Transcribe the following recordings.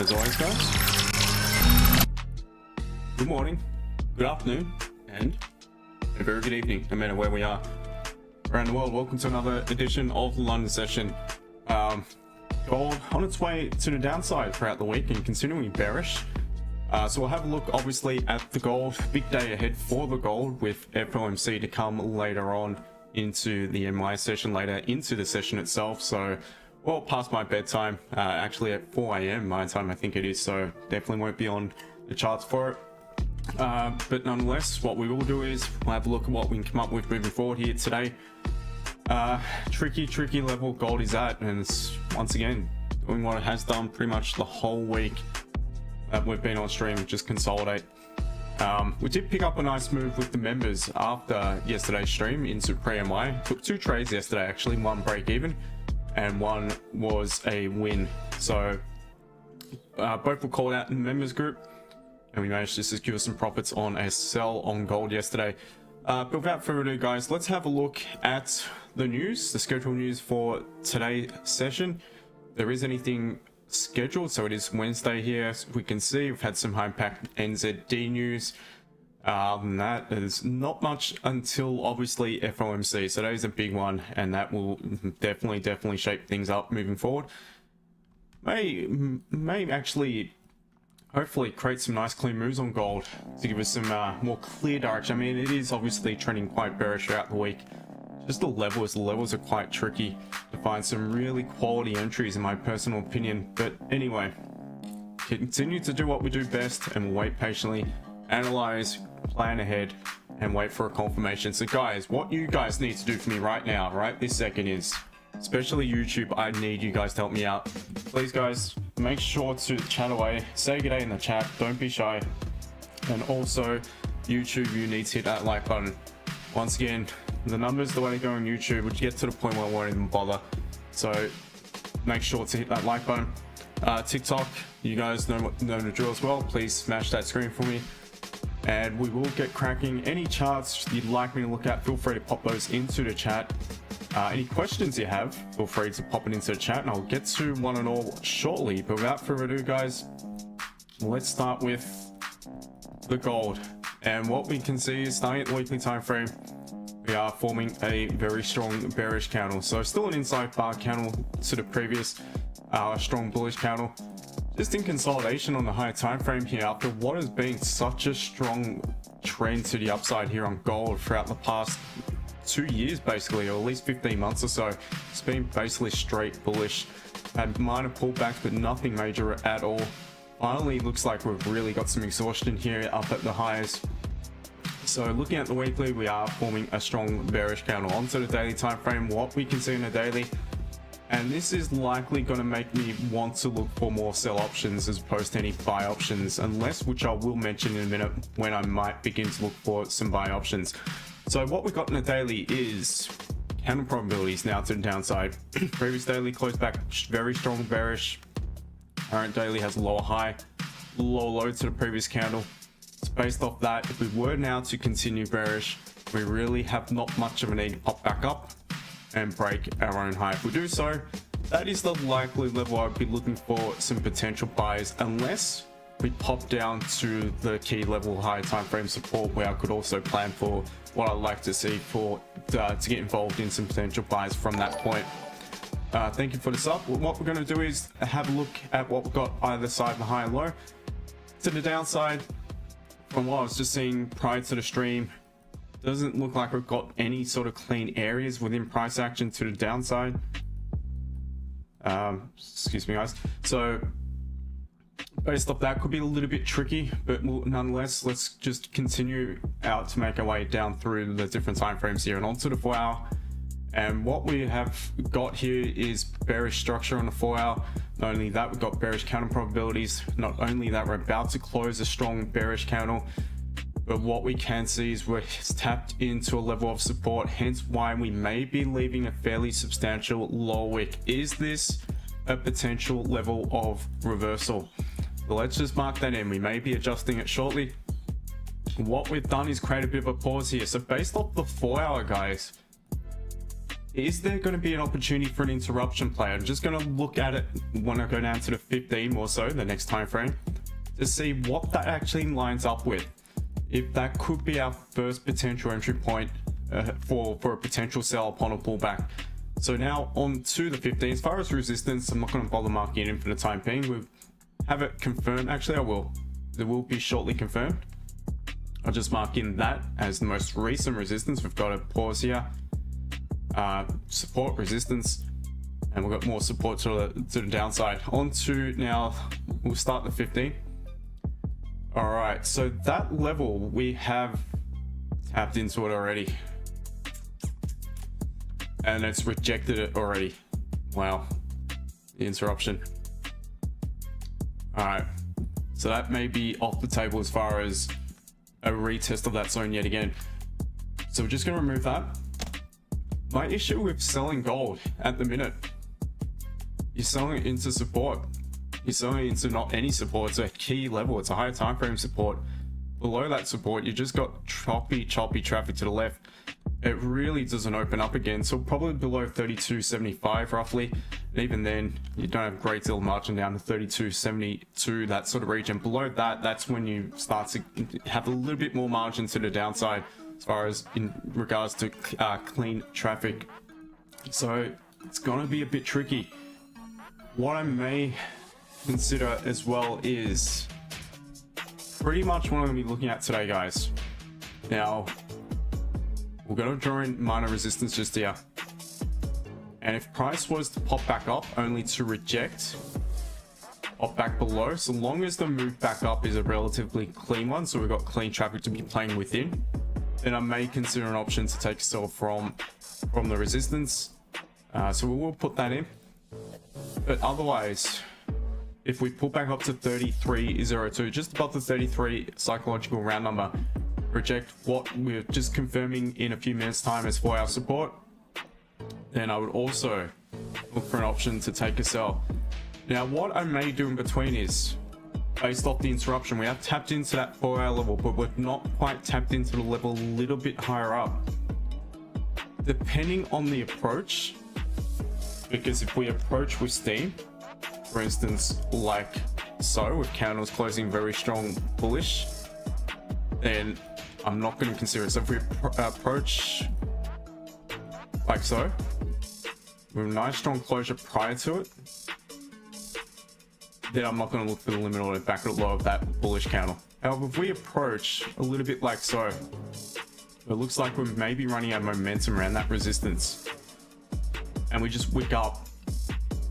as always, guys. Good morning, good afternoon, and a very good evening, no matter where we are around the world. Welcome to another edition of the London session. Gold on its way to the downside throughout the week and continuing bearish. So we'll have a look, obviously, at the gold. Big day ahead for the gold with FOMC to come later on into the MI session, later into the session itself. So well past my bedtime, actually at 4 AM my time, I think it is. So definitely won't be on the charts for it. But nonetheless, what we will do is we'll have a look at what we can come up with moving forward here today. Tricky level gold is at, and it's once again doing what it has done pretty much the whole week that we've been on stream, just consolidate. We did pick up a nice move with the members after yesterday's stream into pre-MI. Took 2 trades yesterday, actually, 1 break even and 1 was a win. So both were called out in the members group, and we managed to secure some profits on a sell on gold yesterday. But without further ado, guys, let's have a look at the news, the scheduled news for today's session. There is anything scheduled, so it is Wednesday here. As we can see, we've had some high impact NZD news. And that is not much until obviously FOMC. So that is a big one, and that will definitely shape things up moving forward. May actually hopefully create some nice clean moves on gold to give us some more clear direction. I mean, it is obviously trending quite bearish throughout the week. Just the levels are quite tricky to find some really quality entries in my personal opinion. But anyway, continue to do what we do best, and we'll wait patiently, analyze, plan ahead, and wait for a confirmation. So guys, what you guys need to do for me right now, right this second, is, especially YouTube, I need you guys to help me out. Please guys, make sure to chat away, say good day in the chat, don't be shy. And also YouTube, you need to hit that like button. Once again, the numbers, the way they go on YouTube, would get to the point where I won't even bother. So make sure to hit that like button. TikTok, you guys know the drill as well. Please smash that screen for me, and we will get cracking. Any charts you'd like me to look at, feel free to pop those into the chat, Any questions you have, feel free to pop it into the chat and I'll get to one and all shortly. But without further ado, guys, let's start with the gold. And what we can see is, starting at the weekly time frame, we are forming a very strong bearish candle. So still an inside bar candle to the previous strong bullish candle. Just in consolidation on the higher time frame here after what has been such a strong trend to the upside here on gold throughout the past 2 years, basically, or at least 15 months or so. It's been basically straight bullish. Had minor pullbacks, but nothing major at all. Finally, looks like we've really got some exhaustion here up at the highs. So looking at the weekly, we are forming a strong bearish candle. Onto the daily time frame, what we can see in the daily, and this is likely going to make me want to look for more sell options as opposed to any buy options, unless, which I will mention in a minute, when I might begin to look for some buy options. So what we got in the daily is candle probabilities now to the downside. Previous daily closed back very strong bearish. Current daily has a lower high, low low to the previous candle. So based off that, if we were now to continue bearish, we really have not much of a need to pop back up and break our own high. If we do so, that is the likely level I'd be looking for some potential buys, unless we pop down to the key level high time frame support, where I could also plan for what I'd like to see for to get involved in some potential buys from that point. Thank you for the sub. What we're going to do is have a look at what we've got either side, the high and low. To the downside, from what I was just seeing prior to the stream, doesn't look like we've got any sort of clean areas within price action to the downside. Excuse me, guys. So based off that, could be a little bit tricky, but nonetheless, let's just continue out to make our way down through the different time frames here and onto the 4 hour. And what we have got here is bearish structure on the 4 hour. Not only that, we've got bearish candle probabilities. Not only that, we're about to close a strong bearish candle, but what we can see is we're tapped into a level of support, hence why we may be leaving a fairly substantial low wick. Is this a potential level of reversal? Well, let's just mark that in. We may be adjusting it shortly. What we've done is create a bit of a pause here. So based off the 4 hour, guys, is there going to be an opportunity for an interruption play? I'm just going to look at it when I go down to the 15 or so, the next time frame, to see what that actually lines up with. If that could be our first potential entry point for a potential sell upon a pullback. So now on to the 15. As far as resistance, I'm not going to bother marking it in for the time being. We have it confirmed. Actually, I will. It will be shortly confirmed. I'll just mark in that as the most recent resistance. We've got a pause here. Support, resistance, and we've got more support to the downside. On to now, we'll start the 15. All right, so that level, we have tapped into it already, and it's rejected it already. Wow, the interruption. All right, so that may be off the table as far as a retest of that zone yet again. So we're just going to remove that. My issue with selling gold at the minute, you're selling it into support. You're selling it into not any support. It's a key level. It's a higher time frame support. Below that support, you just got choppy traffic to the left. It really doesn't open up again. So probably below 32.75 roughly. And even then, you don't have great deal of margin down to 32.72, that sort of region. Below that, that's when you start to have a little bit more margin to the downside, as far as in regards to clean traffic. So it's gonna be a bit tricky. What I may consider as well is pretty much what I'm gonna be looking at today, guys. Now, we're gonna draw in minor resistance just here. And if price was to pop back up only to reject, pop back below, so long as the move back up is a relatively clean one, so we've got clean traffic to be playing within, then I may consider an option to take a sell from the resistance. So we will put that in. But otherwise, if we pull back up to 33.02, just above the 33 psychological round number, reject what we're just confirming in a few minutes time as 4 hour support, then I would also look for an option to take a sell. Now what I may do in between is, based off the interruption, we have tapped into that 4 hour level, but we've not quite tapped into the level a little bit higher up. depending on the approach, because if we approach with steam, for instance, like so, with candles closing very strong bullish, then I'm not going to consider it. So if we approach like so, with a nice strong closure prior to it, then I'm not going to look for the limit order back at the low of that bullish candle. However, if we approach a little bit like so, it looks like we're maybe running out of momentum around that resistance, and we just wick up,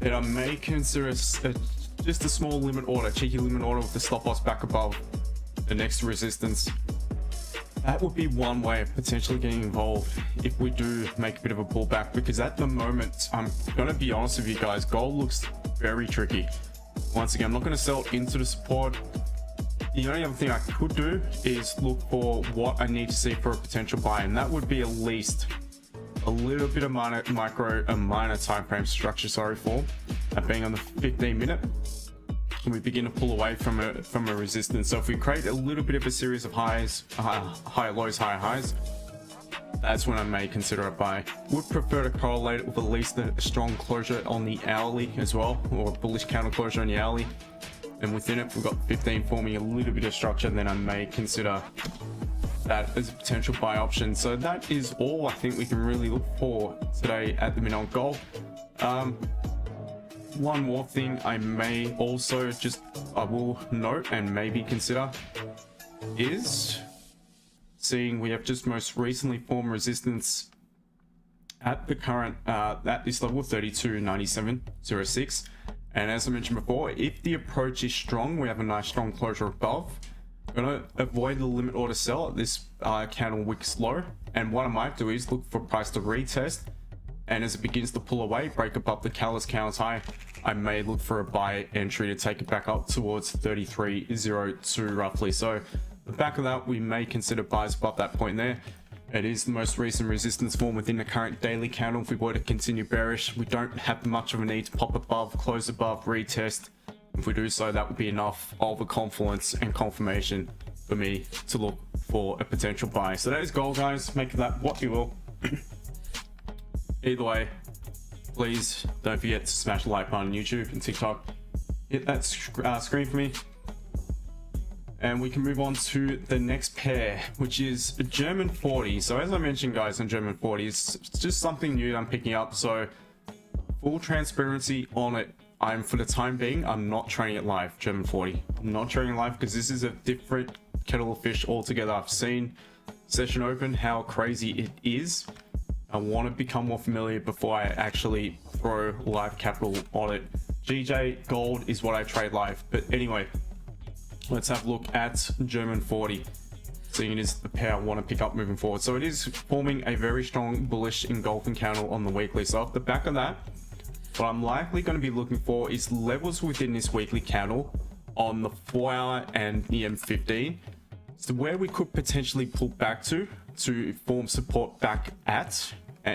then I may consider just a small limit order, cheeky limit order with the stop loss back above the next resistance. That would be one way of potentially getting involved if we do make a bit of a pullback, because at the moment, I'm going to be honest with you guys, gold looks very tricky. Once again, I'm not going to sell into the support. The only other thing I could do is look for what I need to see for a potential buy, and that would be at least a little bit of minor time frame structure, form, being on the 15-minute. And we begin to pull away from a resistance. So if we create a little bit of a series of highs, high lows, high highs, that's when I may consider a buy. Would prefer to correlate it with at least a strong closure on the hourly as well, or a bullish counter closure on the hourly. And within it, we've got 15 forming a little bit of structure, then I may consider that as a potential buy option. So that is all I think we can really look for today at the minute on gold. One more thing I may also I will note and maybe consider is seeing we have just most recently formed resistance at the current at this level 32.9706, and as I mentioned before, if the approach is strong, we have a nice strong closure above. I'm gonna avoid the limit order sell at this candle wicks low, and what I might do is look for price to retest, and as it begins to pull away, break above the callous count high, I may look for a buy entry to take it back up towards 33.02 roughly. So the back of that, we may consider buys above that point there. It is the most recent resistance form within the current daily candle. If we were to continue bearish, we don't have much of a need to pop above, close above, retest. If we do so, that would be enough of a confluence and confirmation for me to look for a potential buy. So that is gold, guys. Make of that what you will. Either way, please don't forget to smash the like button on YouTube and TikTok. Hit that screen for me. And we can move on to the next pair, which is a German 40. So as I mentioned, guys, on German 40, it's just something new that I'm picking up. So full transparency on it. For the time being, I'm not trading it live, German 40. I'm not trading live because this is a different kettle of fish altogether. I've seen session open, how crazy it is. I want to become more familiar before I actually throw live capital on it. GJ gold is what I trade live. But anyway, let's have a look at German 40. Seeing it is the pair I want to pick up moving forward. So it is forming a very strong bullish engulfing candle on the weekly. So off the back of that, what I'm likely going to be looking for is levels within this weekly candle on the 4-hour and the M15. So where we could potentially pull back to form support back at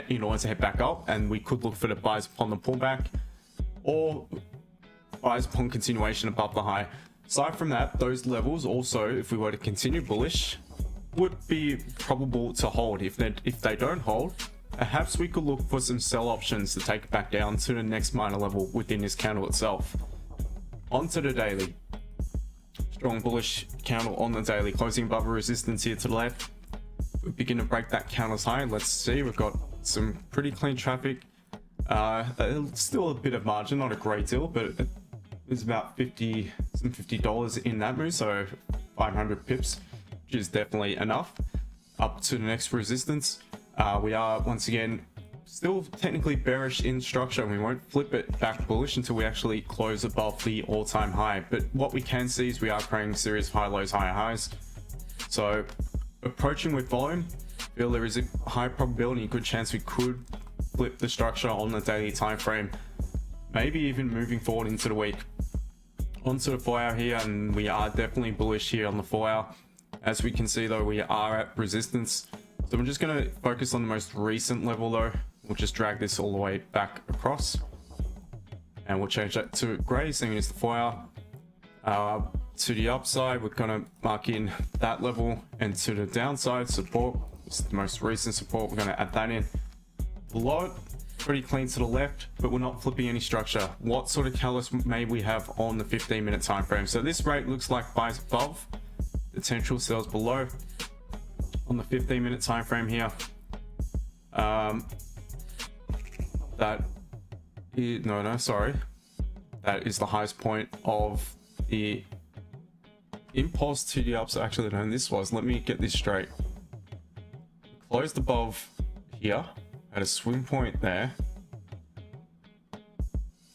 in order to head back up, and we could look for the buys upon the pullback or buys upon continuation above the high. Aside from that, those levels also, if we were to continue bullish, would be probable to hold. If they don't hold, perhaps we could look for some sell options to take it back down to the next minor level within this candle itself. Onto the daily. Strong bullish candle on the daily, closing above a resistance here to the left. We begin to break that candle's high. Let's see, we've got some pretty clean traffic. Still a bit of margin, not a great deal, but it's about $50 in that move, so 500 pips, which is definitely enough. Up to the next resistance. We are once again still technically bearish in structure, and we won't flip it back bullish until we actually close above the all-time high. But what we can see is we are creating a series of high lows, high highs. So approaching with volume, I feel there is a high probability, good chance we could flip the structure on the daily time frame, maybe even moving forward into the week. Onto the 4-hour here, and we are definitely bullish here on the 4-hour. As we can see though, we are at resistance. So I'm just going to focus on the most recent level though. We'll just drag this all the way back across, and we'll change that to gray, seeing it's the 4-hour. To the upside, we're going to mark in that level, and to the downside support, it's the most recent support, we're going to add that in. Below it, pretty clean to the left, but we're not flipping any structure. What sort of catalyst may we have on the 15-minute time frame? So this rate looks like buys above, potential sells below. On the 15-minute time frame here, that is that is the highest point of the impulse to the upside. Actually, no, this was, let me get this straight. Closed above here, at a swing point there.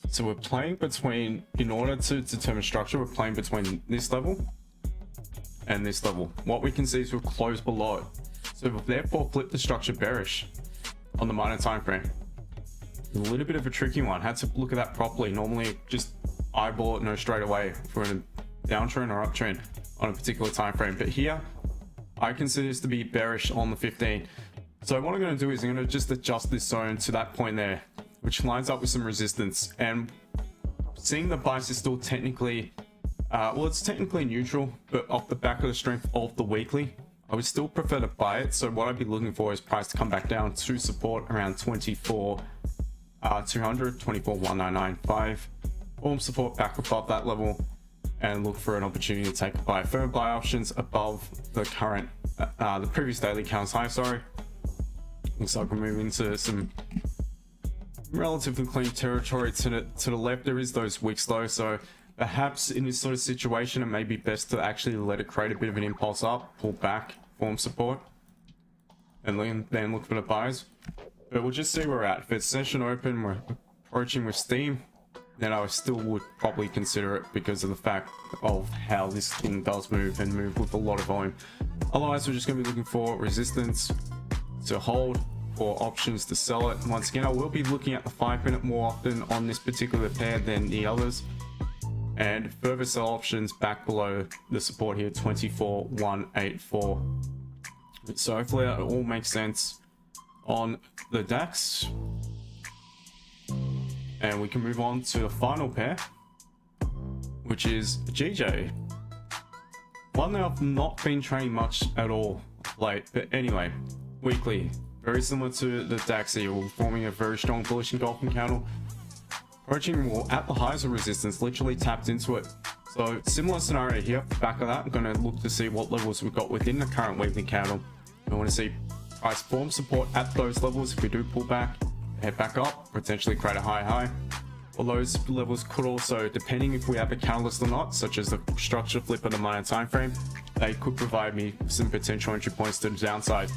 So we're playing between, in order to determine structure, we're playing between this level and this level. What we can see is we've closed below it. So we've therefore flipped the structure bearish on the minor time frame. A little bit of a tricky one. Had to look at that properly. Normally just eyeball it, know straight away for a downtrend or uptrend on a particular time frame. But here, I consider this to be bearish on the 15. So what I'm going to do is I'm going to just adjust this zone to that point there, which lines up with some resistance. And seeing the bias is still technically, well, it's technically neutral, but off the back of the strength of the weekly, I would still prefer to buy it. So what I'd be looking for is price to come back down to support around 24,200, 24,199.5. Form support back above that level and look for an opportunity to take a buy. Further buy options above the current, the previous daily counts high, sorry. Looks like we're moving into some relatively clean territory. To the left, there is those wicks though, so perhaps in this sort of situation, it may be best to actually let it create a bit of an impulse up, pull back, form support, and then look for the buys. But we'll just see where we're at. If it's session open, we're approaching with steam, then I still would probably consider it because of the fact of how this thing does move and move with a lot of volume. Otherwise, we're just going to be looking for resistance to hold, for options to sell it. Once again, I will be looking at the 5-minute more often on this particular pair than the others, and further sell options back below the support here, 24,184. So hopefully that all makes sense on the DAX, and we can move on to the final pair, which is GJ. One that I've not been trading much at all late, but anyway, weekly, very similar to the DAX here, we're forming a very strong bullish engulfing candle, approaching more at the highs of resistance, literally tapped into it. So similar scenario here. Off the back of that, I'm going to look to see what levels we've got within the current weekly candle. I want to see price form support at those levels. If we do pull back, head back up, potentially create a high. Well, those levels could also, depending if we have a catalyst or not, such as the structure flip of the minor time frame, they could provide me some potential entry points to the downside.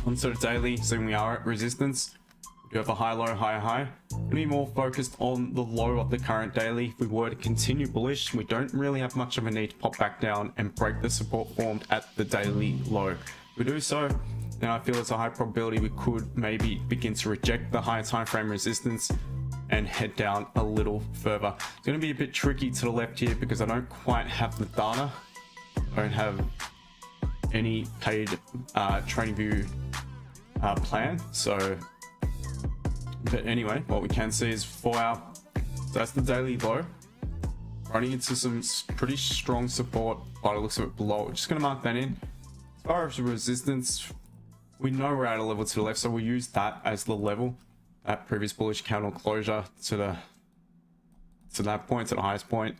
Onto the daily, so we are at resistance. We do have a high, low, high. Going to be more focused on the low of the current daily. If we were to continue bullish, we don't really have much of a need to pop back down and break the support formed at the daily low. If we do so, then I feel it's a high probability we could maybe begin to reject the higher time frame resistance and head down a little further. It's going to be a bit tricky to the left here because I don't quite have the data. I don't have any paid TradingView plan. So, but anyway, what we can see is 4 hour, so that's the daily low, running into some pretty strong support by the looks of it below. We're just going to mark that in. As far as resistance, we know we're at a level to the left, so we'll use that as the level, that previous bullish candle closure to that point, to the highest point.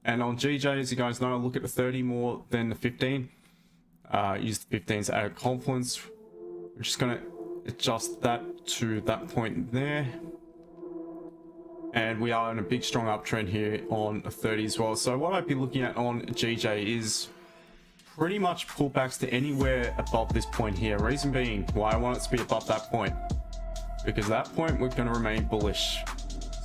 And on GJ, as you guys know, I look at the 30 more than the 15. Use the 15s to add confluence. We're just going to adjust that to that point there. And we are in a big strong uptrend here on a 30 as well. So what I'd be looking at on GJ is pretty much pullbacks to anywhere above this point here. Reason being why I want it to be above that point, because at that point we're going to remain bullish.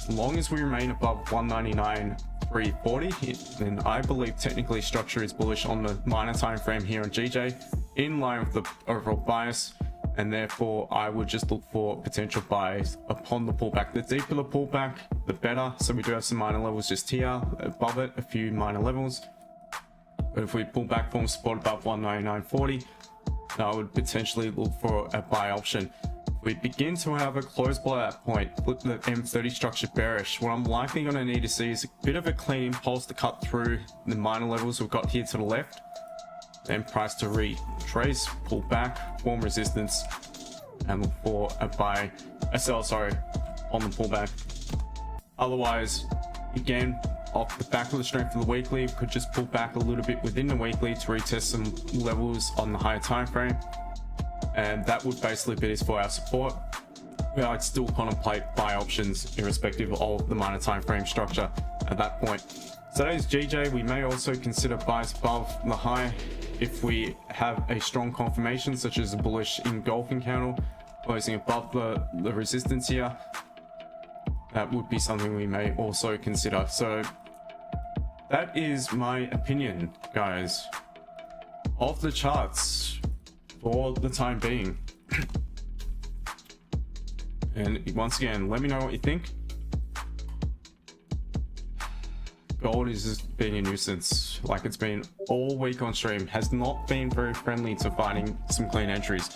As long as we remain above 199.340, then I believe technically structure is bullish on the minor time frame here on GJ, in line with the overall bias, and therefore I would just look for potential buys upon the pullback. The deeper the pullback, the better. So we do have some minor levels just here above it, a few minor levels. But if we pull back from support above 199.40, I would potentially look for a buy option. If we begin to have a close below that point, flip the M30 structure bearish, what I'm likely going to need to see is a bit of a clean impulse to cut through the minor levels we've got here to the left, then price to retrace, pull back, form resistance, and look for a buy, a sell, sorry, on the pullback. Otherwise, again, off the back of the strength of the weekly, could just pull back a little bit within the weekly to retest some levels on the higher time frame, and that would basically be this for our support. I'd still contemplate buy options irrespective of the minor time frame structure at that point. So that is GJ. We may also consider buys above the high if we have a strong confirmation, such as a bullish engulfing candle closing above the resistance here. That would be something we may also consider. So that is my opinion, guys, of the charts for the time being. And once again, let me know what you think. Gold is just being a nuisance, like it's been all week on stream. Has not been very friendly to finding some clean entries,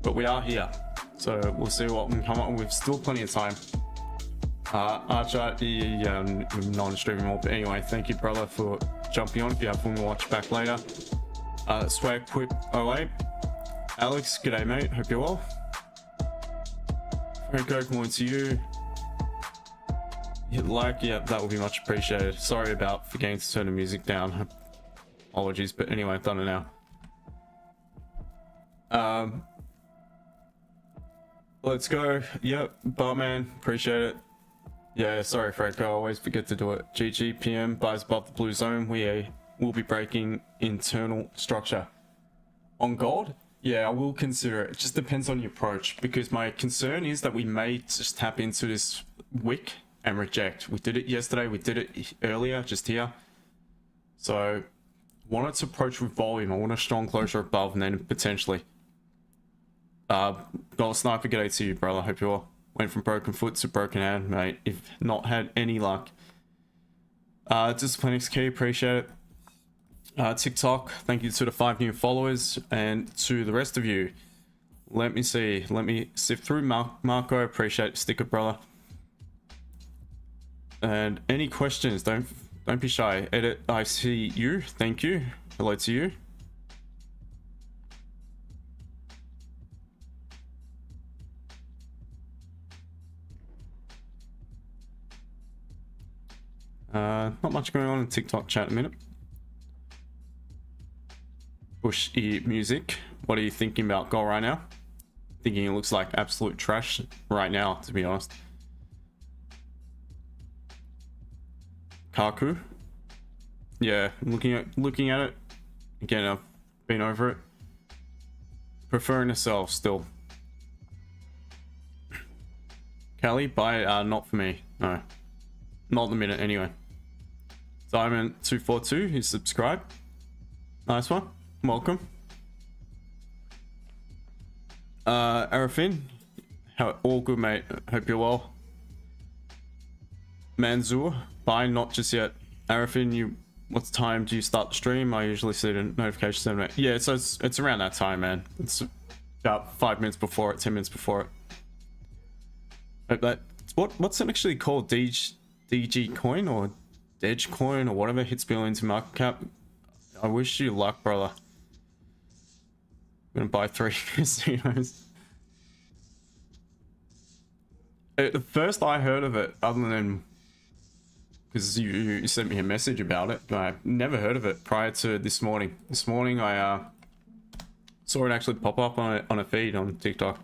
but we are here, so we'll see what we can come up with. Still plenty of time. Archer, not streaming more, but anyway, thank you, brother, for jumping on. If you have one, watch back later. Swag Quip 08, Alex, g'day mate, hope you're well. Franco, calling to you. Hit like, yeah, that would be much appreciated. Sorry about forgetting to turn the music down. Apologies, but anyway, I've done it now. Let's go. Yep, Bartman, appreciate it. Yeah, sorry, Franco, I always forget to do it. GG PM, buys above the blue zone. We will be breaking internal structure. On gold? Yeah, I will consider it. It just depends on your approach, because my concern is that we may just tap into this wick and reject. We did it yesterday, we did it earlier, just here. So, wanted to approach with volume. I want a strong closure above, and then potentially. Gold Sniper, g'day to you, brother. Hope you're well. Went from broken foot to broken hand, mate. If not had any luck. Discipline XK, appreciate it. TikTok, thank you to the 5 new followers, and to the rest of you. Let me see, let me sift through. Marco, appreciate sticker, brother. And any questions, don't be shy. Edit, I see you, thank you. Hello to you. Not much going on in TikTok chat a minute. Bush ear music. What are you thinking about gold right now? Thinking it looks like absolute trash right now, to be honest. Kaku. Yeah, looking at it. Again, I've been over it. Preferring to sell still. Kelly, buy not for me. No. Not the minute anyway. Diamond242, he's subscribed. Nice one. Welcome. Arafin, how all good, mate. Hope you're well. Manzur, bye, not just yet. Arafin, what time do you start the stream? I usually see the notification 7 minutes. Yeah, so it's around that time, man. It's about 5 minutes before it, 10 minutes before it. Hope that what's it actually called? DG coin or Dedge coin or whatever hits billions in market cap. I wish you luck, brother. I'm gonna buy 3 casinos. The first I heard of it, other than because you sent me a message about it, but I've never heard of it prior to this morning. This morning I saw it actually pop up on a feed on TikTok.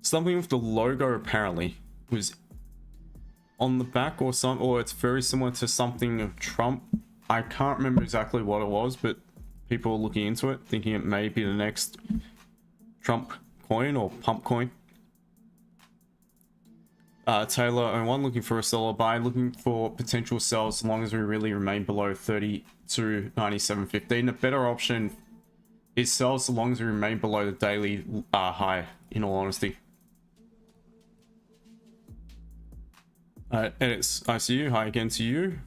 Something with the logo apparently was on the back or something, or it's very similar to something of Trump. I can't remember exactly what it was, but people are looking into it, thinking it may be the next Trump coin or pump coin. Taylor01 looking for a seller buy, looking for potential sells as long as we really remain below 32.97.15. A better option is sells so long as we remain below the daily high, in all honesty. And it's ICU, hi again to you.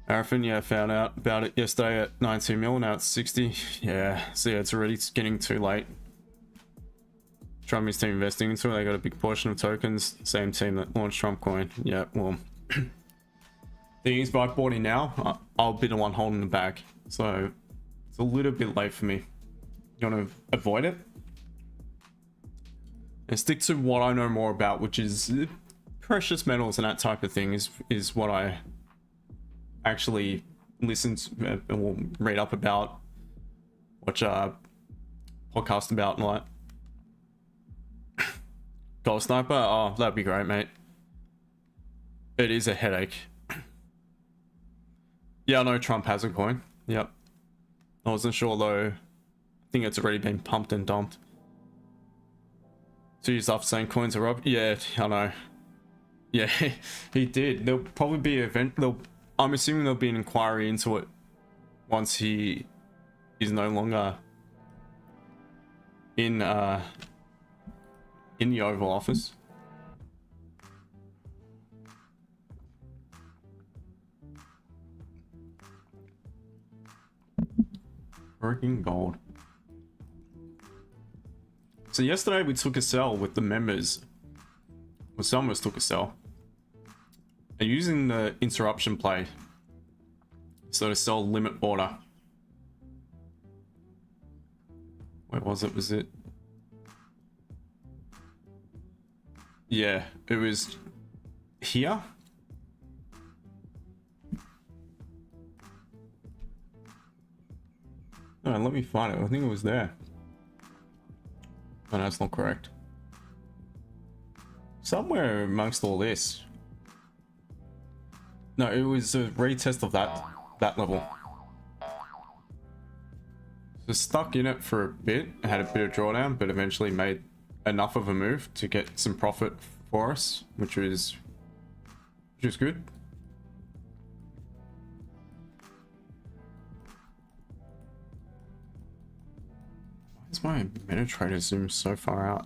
Arafin, yeah, found out about it yesterday at 19 mil, now it's 60. Yeah, so yeah, it's already getting too late. Trump is team investing into it, they got a big portion of tokens, same team that launched Trump coin. Yeah, well, thing is, if I bought in now, I'll be the one holding the bag. So it's a little bit late for me. You want to avoid it and stick to what I know more about, which is precious metals and that type of thing is what I actually listen to or read up about, watch a podcast about, and like Gold Sniper. Oh, that'd be great, mate. It is a headache. Yeah, I know Trump has a coin. Yep. I wasn't sure though. I think it's already been pumped and dumped. 2 years after saying coins are up. Yeah, I know. Yeah, he did. There'll probably be an event. I'm assuming there'll be an inquiry into it once he is no longer in the Oval Office. Working gold. So yesterday we took a sell with the members. Well, some of us took a sell. And using the interruption play. So to sell limit order. Where was it? Was it? Yeah, it was here. No, let me find it. I think it was there. Oh, no, that's not correct. Somewhere amongst all this. No, it was a retest of that level. So stuck in it for a bit. Had a bit of drawdown, but eventually made enough of a move to get some profit for us, which was good. Why is my MetaTrader zoom so far out?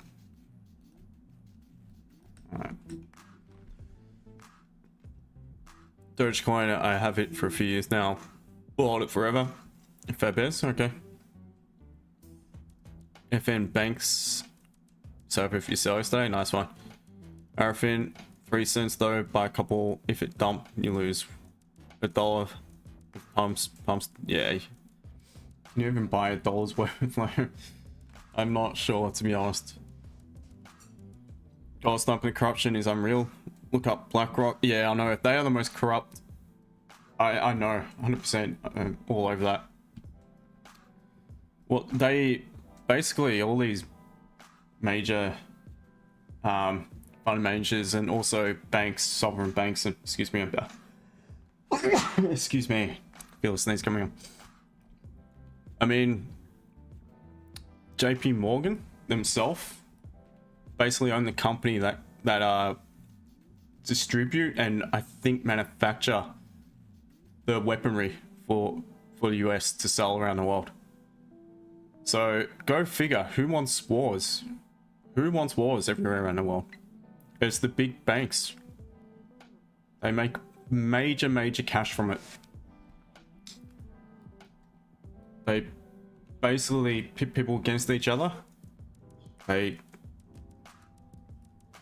Alright. Dogecoin, I have it for a few years now. We'll hold it forever. Fair bears, okay. FN Banks. So if you sell yesterday, nice one. Arafin, 3 cents though, buy a couple. If it dump, you lose $1. Pumps, yeah. Can you even buy $1 worth? Like, I'm not sure, to be honest. Gold Sniper corruption is unreal. Look up BlackRock. Yeah, I know. If they are the most corrupt, I know 100% all over that. Well, they basically all these major fund managers and also banks, sovereign banks, and excuse me, excuse me, feel a sneeze coming on. I mean, JP Morgan themselves basically own the company that distribute and I think manufacture the weaponry for the US to sell around the world. So go figure, who wants wars? Who wants wars everywhere around the world? It's the big banks. They make major cash from it. They basically pit people against each other. They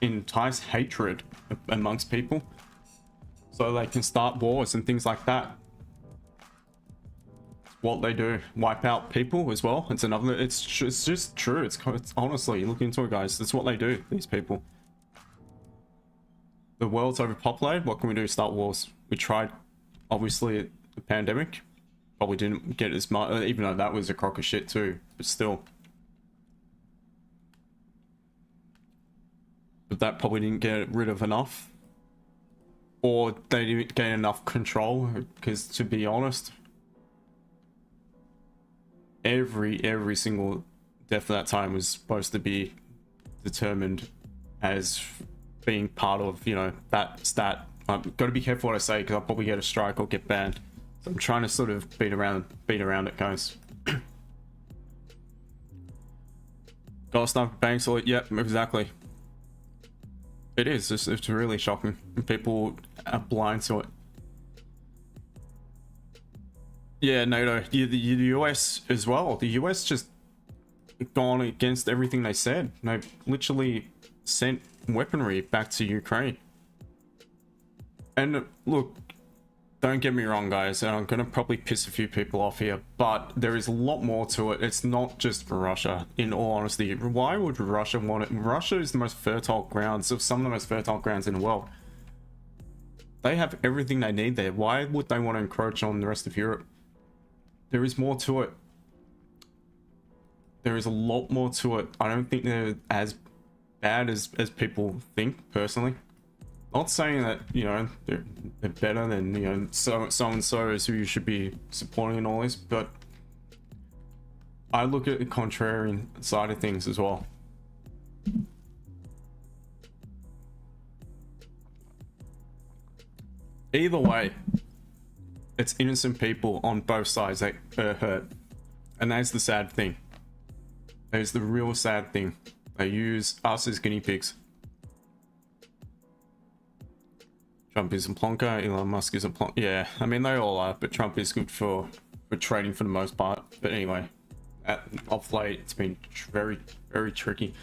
entice hatred amongst people so they can start wars and things like that. It's what they do. Wipe out people as well. It's another, it's just true. It's honestly, look into it, guys. That's what they do, these people. The world's overpopulated. What can we do? Start wars. We tried, obviously, the pandemic. Probably didn't get as much, even though that was a crock of shit too, but still. But that probably didn't get rid of enough. Or they didn't gain enough control, because to be honest, every single death at that time was supposed to be determined as being part of, you know, that stat. I've got to be careful what I say, because I'll probably get a strike or get banned. So I'm trying to sort of beat around it, guys. Gold Sniper Banks, yep, exactly. It is. It's really shocking. People are blind to it. Yeah, NATO. The US as well. The US just gone against everything they said. They've literally sent weaponry back to Ukraine. And look, don't get me wrong, guys, and I'm gonna probably piss a few people off here, but there is a lot more to it. It's not just for Russia, in all honesty. Why would Russia want it? Russia is the most fertile grounds of some of the most fertile grounds in the world. They have everything they need there. Why would they want to encroach on the rest of Europe? There is more to it. There is a lot more to it. I don't think they're as bad as people think, personally. Not saying that, you know, they're better than, you know, so and so is who you should be supporting and all this, but I look at the contrarian side of things as well. Either way, it's innocent people on both sides that are hurt, and that's the sad thing. That is the real sad thing. They use us as guinea pigs. Trump isn't plonker, Elon Musk isn't plonker. Yeah, I mean, they all are, but Trump is good for trading for the most part. But anyway, off late, it's been very, very tricky.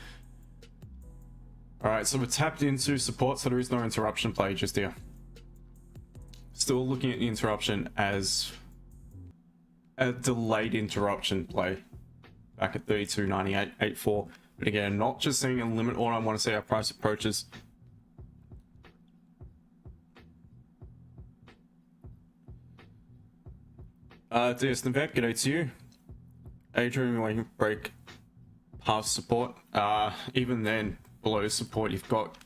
All right, so we're tapped into support, so there is no interruption play just here. Still looking at the interruption as a delayed interruption play back at 32.9884. But again, not just seeing a limit order, I want to see our price approaches. DS Nevek, g'day to you. Adrian, when you break past support, even then, below support, you've got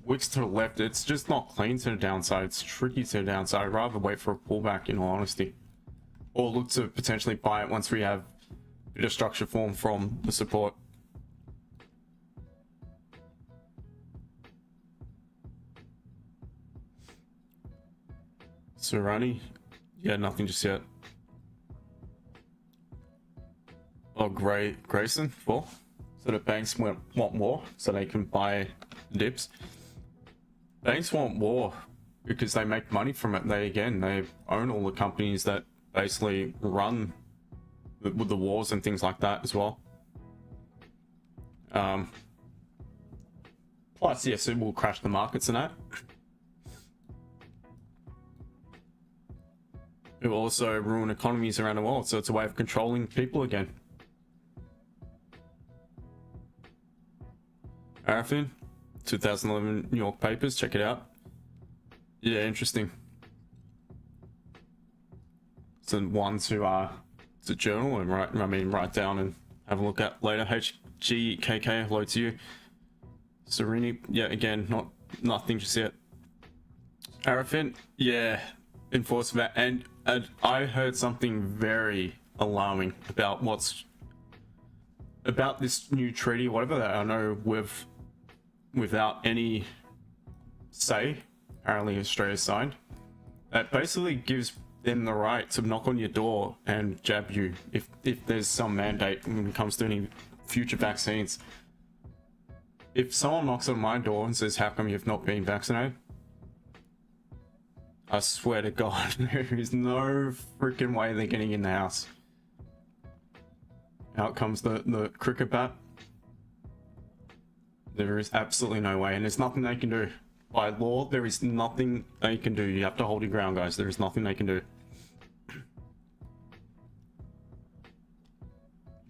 wicks to the left. It's just not clean to the downside. It's tricky to the downside. I'd rather wait for a pullback, in all honesty. Or look to potentially buy it once we have a bit of structure form from the support. Surani, yeah, nothing just yet. Oh, Grayson, well, so the banks want more so they can buy dips. Banks want war because they make money from it. They own all the companies that basically run with the wars and things like that as well. Plus, yes, it will crash the markets and that. It will also ruin economies around the world, so it's a way of controlling people again. Arafin, 2011 New York papers, check it out. Yeah, interesting. So one to it's a journal and write down and have a look at later. HGKK, hello to you. Serini, yeah, again, nothing just yet. Arafin, yeah, enforcement, and I heard something very alarming about this new treaty, whatever that I know without any say, apparently Australia signed, that basically gives them the right to knock on your door and jab you if there's some mandate when it comes to any future vaccines. If someone knocks on my door and says, how come you've not been vaccinated? I swear to God, there is no freaking way they're getting in the house. Out comes the cricket bat. There is absolutely no way, and there's nothing they can do. By law, there is nothing they can do. You have to hold your ground, guys. There is nothing they can do.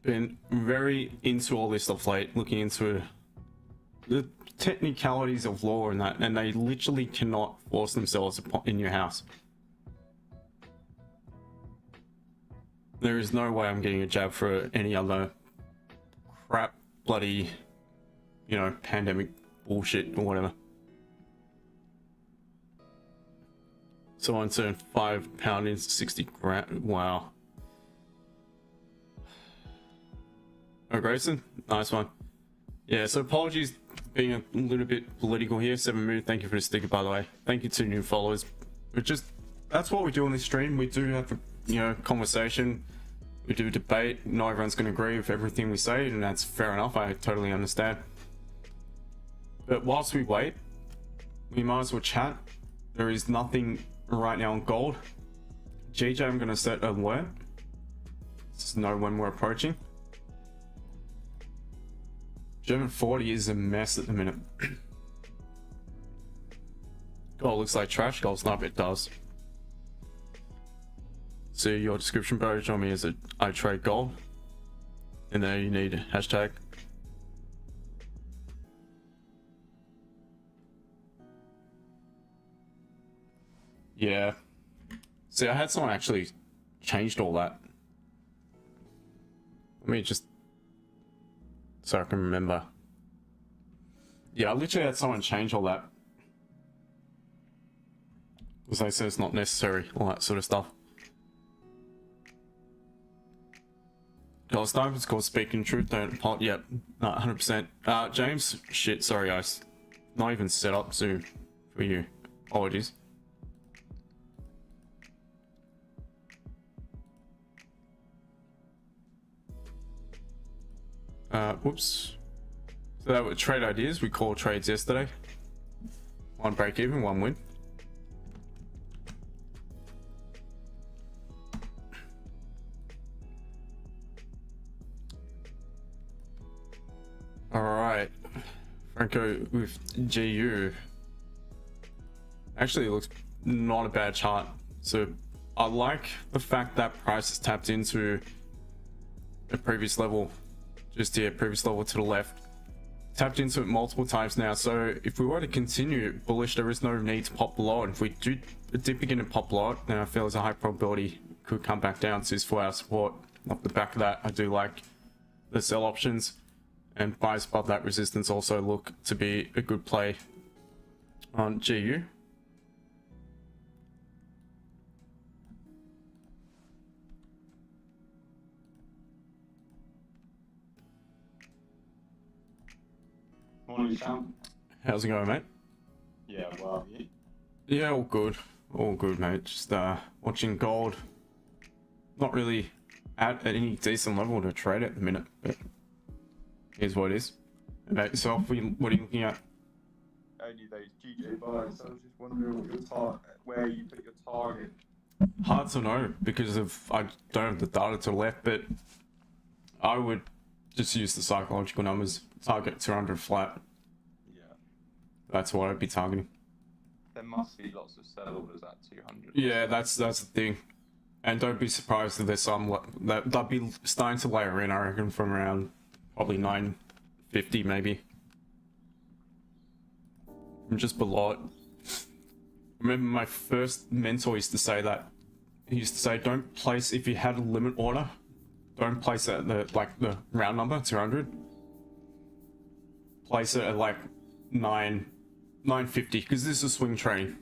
Been very into all this stuff late, looking into the technicalities of law and that, and they literally cannot force themselves in your house. There is no way I'm getting a jab for any other crap bloody, you know, pandemic bullshit or whatever. Someone turned £5 into 60 grand. Wow. Oh, Grayson, nice one. Yeah, so apologies being a little bit political here. 7 Mood, thank you for the sticker, by the way. Thank you to new followers. But just, that's what we do on this stream. We do have a, you know, conversation. We do debate. Not everyone's going to agree with everything we say, and that's fair enough. I totally understand. But whilst we wait, we might as well chat. There is nothing right now on gold. GJ, I'm going to set an alert. Just know when we're approaching. German 40 is a mess at the minute. Gold looks like trash. Gold's not, it does. see your description, bro. Show me as I trade gold. And there you need hashtag. Yeah. See, I had someone actually changed all that. Let me just, so I can remember. Yeah, I literally had someone change all that. Because they said it's not necessary, all that sort of stuff. Gold Snipe is called Speaking Truth, don't pot. Yep, no, 100%. James, shit, sorry guys. Not even set up Zoom for you. Apologies. Whoops. So that were trade ideas. We called trades yesterday. One break even, one win. Alright. Franco with GU. Actually, it looks not a bad chart. So I like the fact that price is tapped into a previous level. Just here, previous level to the left. Tapped into it multiple times now, so if we were to continue bullish, there is no need to pop below it. If we do dip again and pop below it, then I feel there's a high probability it could come back down to this 4-hour support. Off the back of that, I do like the sell options, and buys above that resistance also look to be a good play on GU. Morning, Sam. How's it going, mate? Yeah, well, yeah. Yeah, all good, mate. Just watching gold. Not really at any decent level to trade at the minute, but here's what it is. About yourself, what are you looking at? Only those GJ buys. I was just wondering what your where you put your target. Hard to know because I don't have the data to the left, but I would just use the psychological numbers. Target 200 flat. Yeah. That's what I'd be targeting. There must be lots of sell orders at 200. Yeah, that's the thing. And don't be surprised if there's some that they'll be starting to layer in, I reckon, from around probably 950 maybe. I'm just below it. Remember my first mentor used to say that. He used to say, don't place, if you had a limit order, don't place it at the round number, 200. Place it at like 950, because this is a swing trade.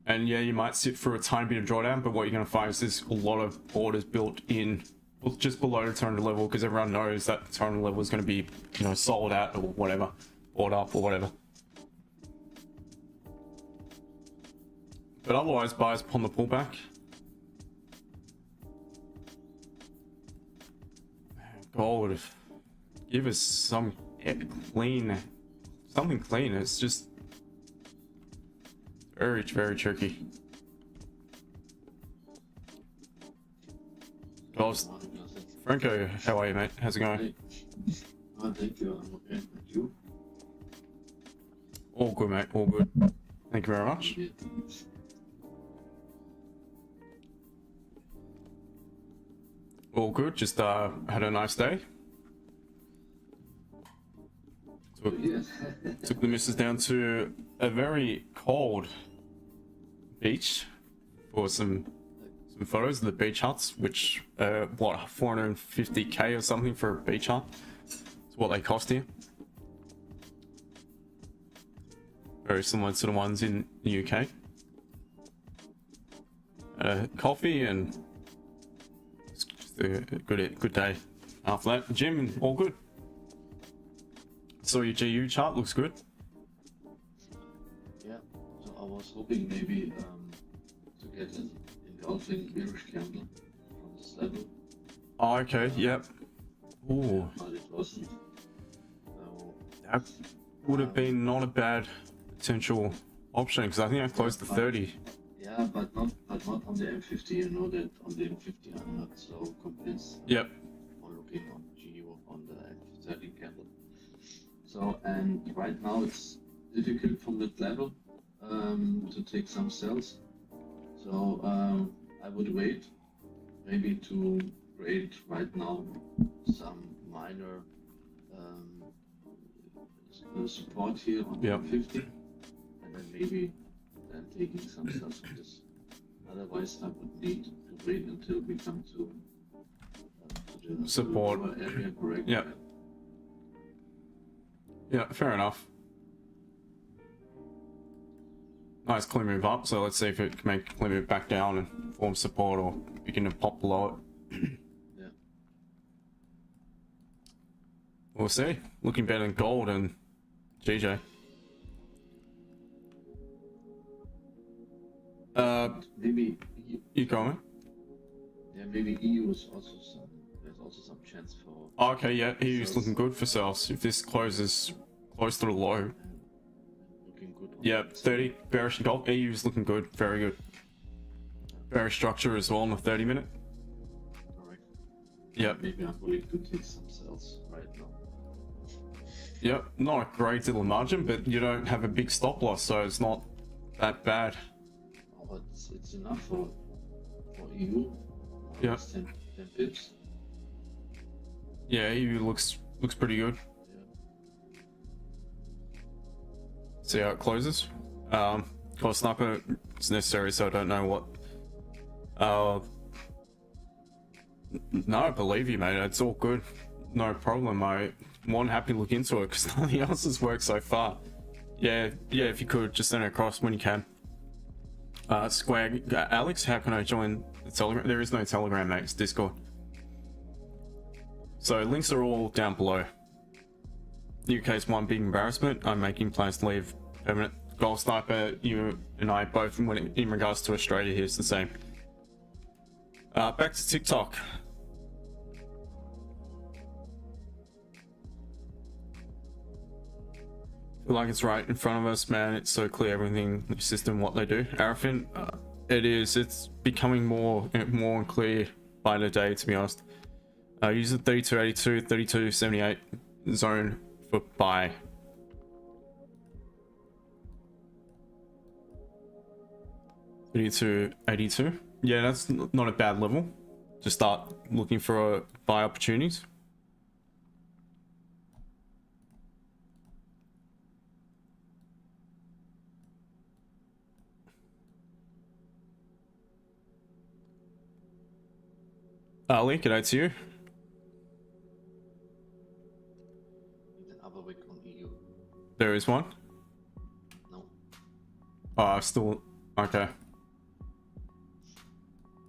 And yeah, you might sit through a tiny bit of drawdown, but what you're going to find is there's a lot of orders built in just below the 200 level, because everyone knows that the 200 level is going to be, you know, sold out or whatever, bought up or whatever. But otherwise, buys upon the pullback. Gold, give us some something clean. It's just very tricky. Gold, Franco, how are you, mate? How's it going? Thank you. I'm okay. Thank you. All good, mate. All good. Thank you very much. All good. Just had a nice day. Took the missus down to a very cold beach for some photos of the beach huts, which what, 450k or something for a beach hut. It's what they cost here. Very similar to the ones in the UK. Coffee, and it's just a good day. After that, gym, all good. So your GU chart looks good. Yeah, so I was hoping maybe to get an engulfing bearish candle from this level. Oh, okay, yep. Ooh, But it wasn't. So, that would have been not a bad potential option, because I think I closed to 30. yeah, but not on the M50. You know that on the M50 I'm not so convinced. Yep. On looking on GU on the M30 candle. So, and right now it's difficult from that level to take some sells. So I would wait maybe to create right now some minor support here on Yep. 50, and then maybe then taking some stuff on this. Otherwise, I would need to wait until we come to the Support. lower area, correct? Yep. Yeah, fair enough. Nice clean move up, so let's see if it can make a clean move back down and form support, or begin to pop below it. Yeah. We'll see. Looking better than gold and GJ. Maybe You going? yeah, maybe EU is also some. There's also some chance for. Oh, okay, yeah, he's looking good for sales. If this closes close to the low. Looking good. Yeah, 30 bearish and gold. EU's looking good, very good. Bearish structure as well on the 30-minute. Correct. Yep. Maybe I'm willing to take some sales right now. Yep, not a great little margin, but you don't have a big stop loss, so it's not that bad. Oh, it's enough for EU. Yeah. 10 pips. Yeah, EU looks pretty good. Yeah. See how it closes. Got sniper is necessary, so I don't know what. No, I believe you, mate. It's all good. No problem. I'm more than happy to look into it because nothing else has worked so far. Yeah, if you could, just send it across when you can. Square, Alex, how can I join the Telegram? There is no Telegram, mate. It's Discord. So links are all down below. UK's one big embarrassment. I'm making plans to leave permanent. Gold Sniper, you and I both, in regards to Australia, here's the same. Back to TikTok. Feel like it's right in front of us, man. It's so clear everything, the system, what they do. Arafin, it is. It's becoming more and clear by the day, to be honest. Use the 3282, 3278 zone for buy. $32.82. Yeah, that's not a bad level to start looking for buy opportunities. Ali, g'day to you. Need another wick on EU. There is one. No. Oh, still okay.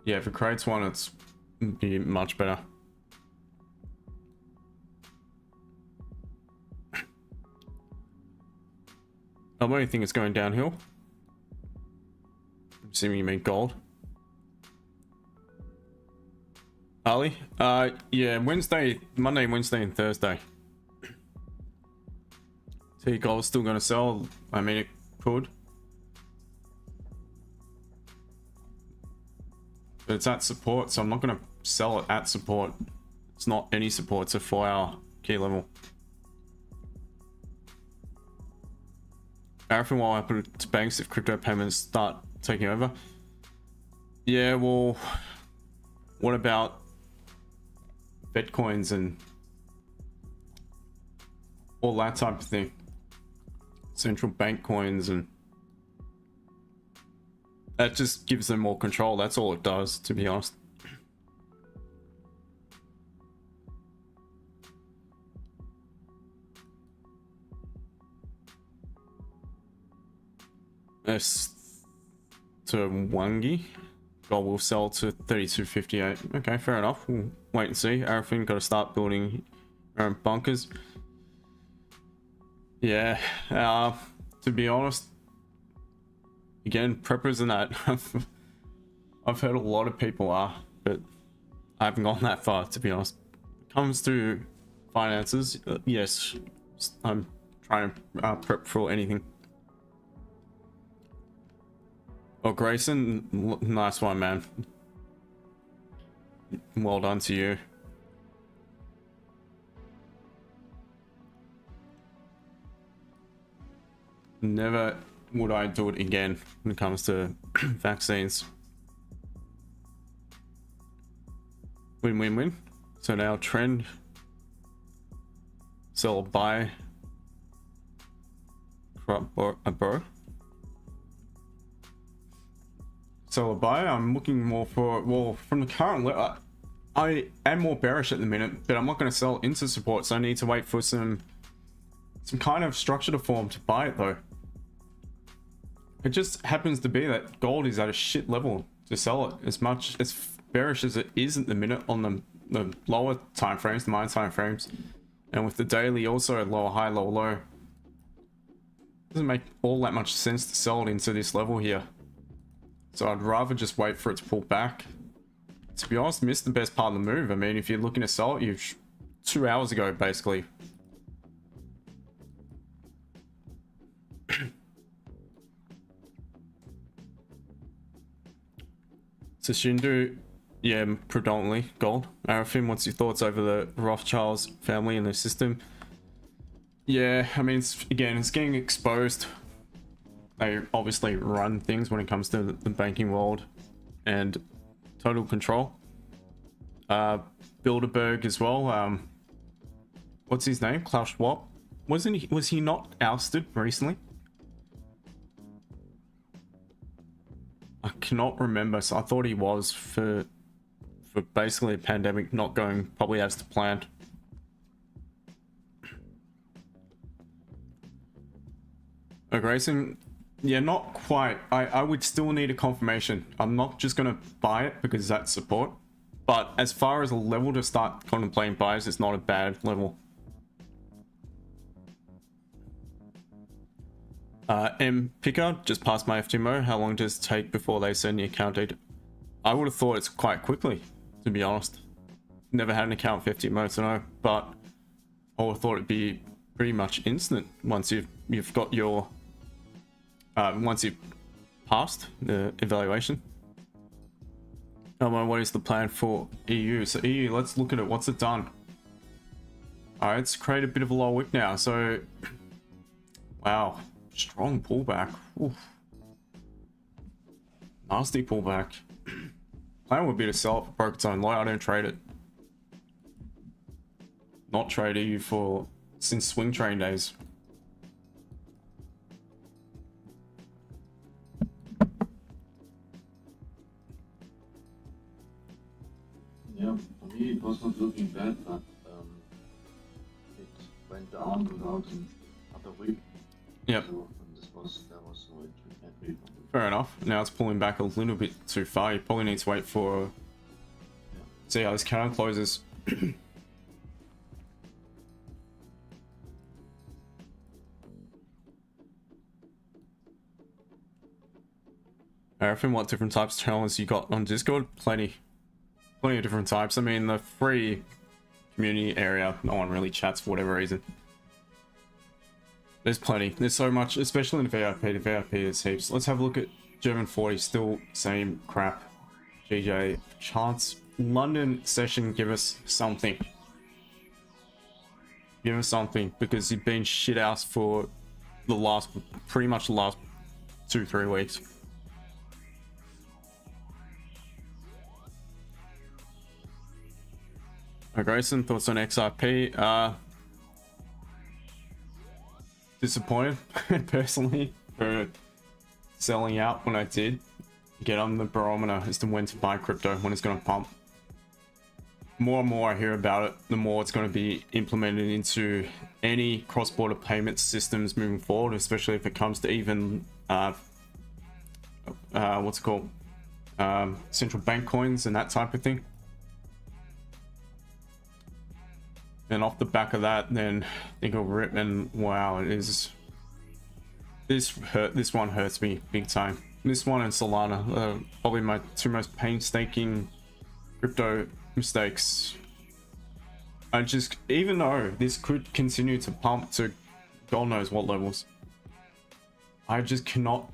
Yeah, if it creates one, it's be much better. I only think it's going downhill. I'm assuming you mean gold. Ali? Yeah, Monday, Wednesday, and Thursday. See, gold's still gonna sell. I mean, it could. But it's at support, so I'm not gonna sell it at support. It's not any support, it's a 4-hour key level. Arafin, while I put it to banks if crypto payments start taking over. Yeah, well, what about Bitcoins and all that type of thing? Central bank coins, and that just gives them more control. That's all it does, to be honest. S to Wangi. Gold will sell to 32.58. Okay, fair enough. We'll wait and see. Arafin, got to start building our own bunkers. Yeah, to be honest, again, preppers and that, I've heard a lot of people are, but I haven't gone that far, to be honest. When it comes to finances, yes, I'm trying to prep for anything. Oh, Grayson, nice one, man. Well done to you. Never would I do it again when it comes to vaccines. Win, win, win. So now trend, sell or buy, a borrow. Sell or buy. I'm looking more for, well, from the current level, I am more bearish at the minute, but I'm not going to sell into support, so I need to wait for some kind of structure to form to buy it though. It just happens to be that gold is at a shit level to sell it, as much as bearish as it is at the minute on the lower time frames, the minor time frames, and with the daily also lower high, lower low. Doesn't make all that much sense to sell it into this level here. So I'd rather just wait for it to pull back. To be honest, missed the best part of the move. I mean, if you're looking to sell it, you've 2 hours ago basically. So Shindu, yeah, predominantly gold. Arafin, what's your thoughts over the Rothschilds family and their system? Yeah, I mean, it's getting exposed. They obviously run things when it comes to the banking world and total control. Bilderberg as well. What's his name? Klaus Schwab. Was he not ousted recently? I cannot remember. So I thought he was for basically a pandemic not going probably as planned. Grayson, yeah, not quite. I would still need a confirmation. I'm not just gonna buy it because that's support, but as far as a level to start contemplating buys, it's not a bad level. M Picker, just passed my FTMO. How long does it take before they send the account data? I would have thought it's quite quickly, to be honest. Never had an account for FTMO to know, but I would have thought it'd be pretty much instant once you've got your once you've passed the evaluation. What is the plan for EU? So EU, let's look at it. What's it done? All right, it's created a bit of a low wick now. So, wow, strong pullback. Oof. Nasty pullback. Plan would be to sell it for broke its own low. I don't trade it. Not trade EU since swing train days. Yeah, for me it was not looking bad, but it went down without another week. Yep. So that was so it. Fair enough. Now it's pulling back a little bit too far. You probably need to wait for see how this counter closes. Arafin, what different types of channels you got on Discord? Plenty of different types. I mean, the free community area, no one really chats for whatever reason. There's plenty. There's so much, especially in the VIP. The VIP is heaps. Let's have a look at German 40. Still same crap. GJ chance. London session. Give us something. Give us something, because you've been shit house for pretty much the last 2-3 weeks. Grayson, thoughts on XRP? Disappointed personally for selling out when I did. Get on the barometer as to when to buy crypto, when it's going to pump. More and more I hear about it, the more it's going to be implemented into any cross-border payment systems moving forward, especially if it comes to even what's it called, central bank coins and that type of thing. And off the back of that, then think of rip, and wow, it is. This one hurts me big time. This one and Solana, probably my two most painstaking crypto mistakes. I just, even though this could continue to pump to God knows what levels, I just cannot.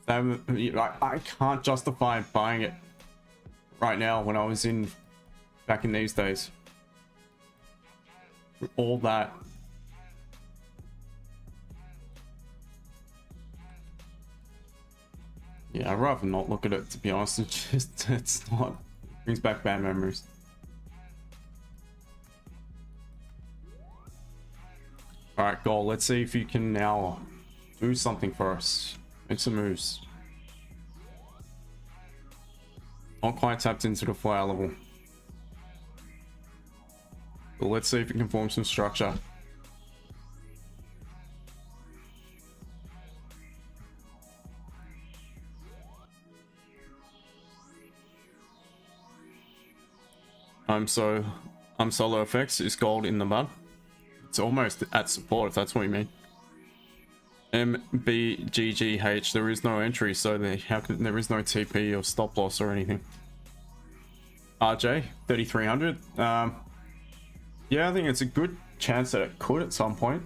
I can't justify buying it right now when I was back in these days. All that. Yeah, I'd rather not look at it, to be honest. It's not, it brings back bad memories. All right, gold. Let's see if you can now do something for us. Make some moves. Not quite tapped into the 4 hour level. But let's see if you can form some structure. I'm solo effects is gold in the mud. It's almost at support if that's what you mean. MBGGH, there is no entry, so there is no TP or stop loss or anything. RJ 3300. Yeah, I think it's a good chance that it could at some point,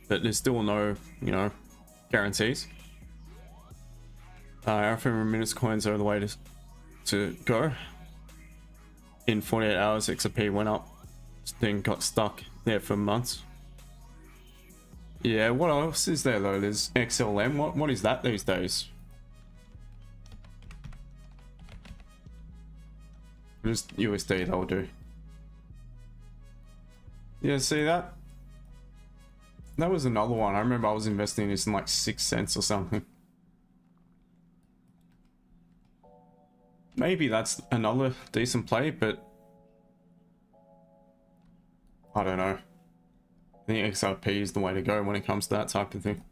but there's still no, guarantees. Alpha minutes coins are the way to go. In 48 hours, XAUUSD went up, then got stuck there for months. Yeah, what else is there though? There's XLM. What is that these days? Just USD, that'll do. Yeah, see that? That was another one. I remember I was investing in this in like 6 cents or something. Maybe that's another decent play, but I don't know. I think XRP is the way to go when it comes to that type of thing.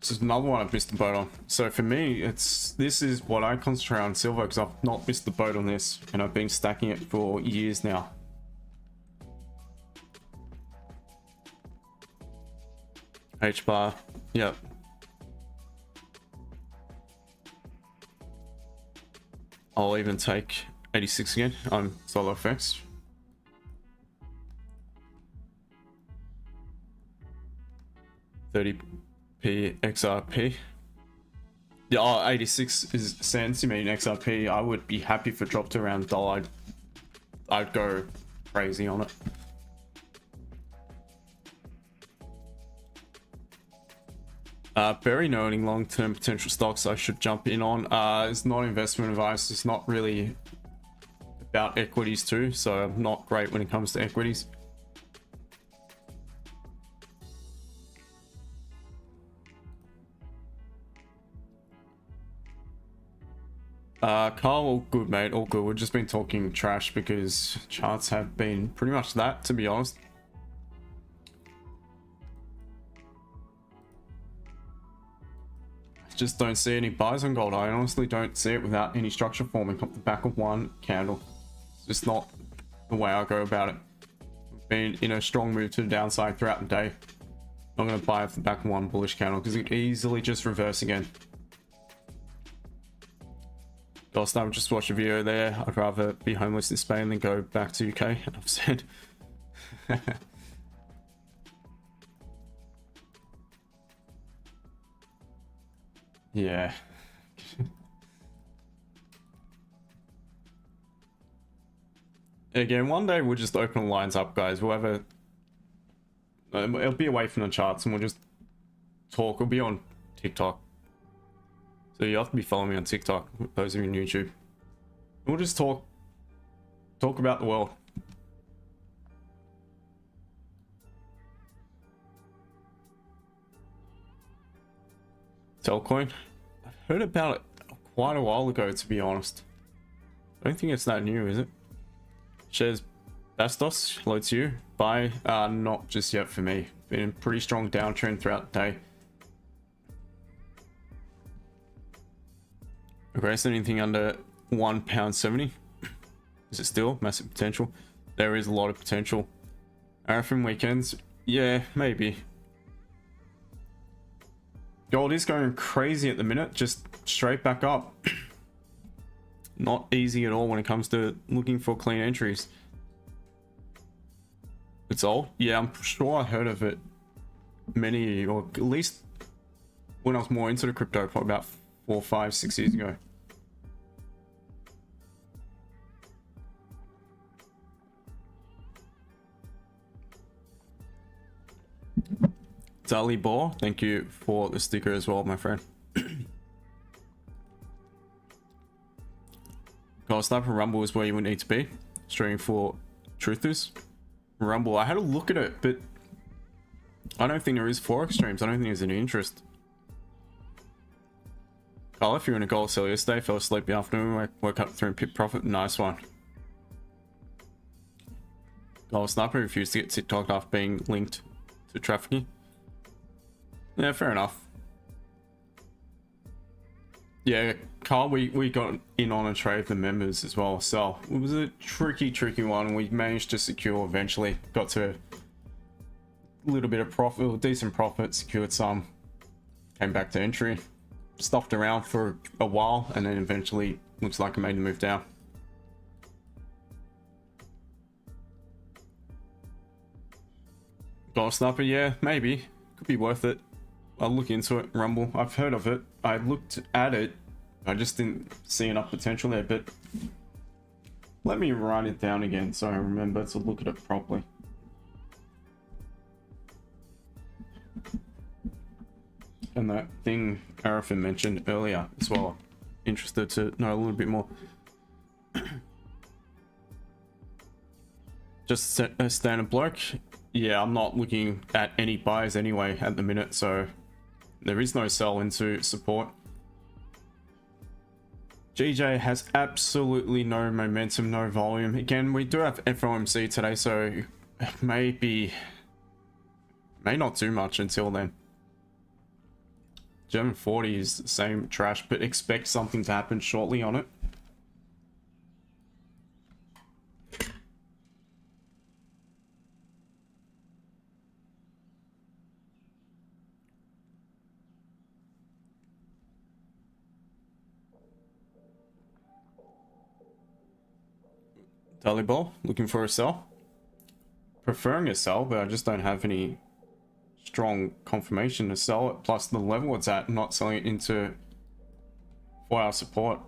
This is another one I've missed the boat on. So for me, this is what I concentrate on, silver, because I've not missed the boat on this, and I've been stacking it for years now. H bar, yep. I'll even take 86 again on solo effects. $30p XRP. Yeah, oh, 86 cents. You mean XRP? I would be happy if it dropped to around $1. I'd go crazy on it. Very knowing long-term potential stocks I should jump in on. It's not investment advice. It's not really about equities too, so I'm not great when it comes to equities. Carl, all good, mate. All good. We've just been talking trash because charts have been pretty much that, to be honest. Just don't see any buys on gold. I honestly don't see it without any structure forming off the back of one candle. It's just not the way I go about it. I've been in a strong move to the downside throughout the day. I'm going to buy off the back of one bullish candle because it could easily just reverse again. Last time I just watched a video there. I'd rather be homeless in Spain than go back to UK. And I've said yeah. Again, one day we'll just open the lines up, guys. Whoever, it'll be away from the charts, and we'll just talk. We'll be on TikTok, so you have to be following me on TikTok. Those of you on YouTube, we'll just talk about the world. Telcoin, I've heard about it quite a while ago, to be honest. I don't think it's that new, is it? Shares Bastos, hello to you. Buy, not just yet for me. Been in pretty strong downtrend throughout the day. Okay, so anything under £1.70? Is it still massive potential? There is a lot of potential. Araffin weekends, yeah, maybe. Gold is going crazy at the minute, just straight back up. Not easy at all when it comes to looking for clean entries. It's old? Yeah, I'm sure I heard of it many, or at least when I was more into the crypto, probably about 4, 5, 6 years ago. Dali Bor, thank you for the sticker as well, my friend. Gold Sniper Rumble is where you would need to be. stream for truthers. Rumble, I had a look at it, but I don't think there is Forex streams. I don't think there's any interest. Carl, if you're in a gold sell yesterday, fell asleep in the afternoon, woke up 3 pip profit, nice one. Gold Sniper refused to get TikTok after being linked to trafficking. Yeah, fair enough. Yeah, Carl, we got in on a trade with the members as well, so it was a tricky one. We managed to secure eventually, got to a little bit of profit, or decent profit, secured some, came back to entry, stuffed around for a while, and then eventually looks like it made the move down. Gold Sniper, yeah, maybe, could be worth it. I'll look into it. Rumble, I've heard of it. I looked at it. I just didn't see enough potential there, but let me write it down again so I remember to look at it properly. And that thing Arafin mentioned earlier as well. Interested to know a little bit more. Just a standard bloke. Yeah, I'm not looking at any buys anyway at the minute, so there is no sell into support. GJ has absolutely no momentum, no volume. Again, we do have FOMC today, so may not do much until then. German 40 is the same trash, but expect something to happen shortly on it. Daily Ball, looking for a sell. Preferring a sell, but I just don't have any strong confirmation to sell it. Plus the level it's at, not selling it into 4-hour support.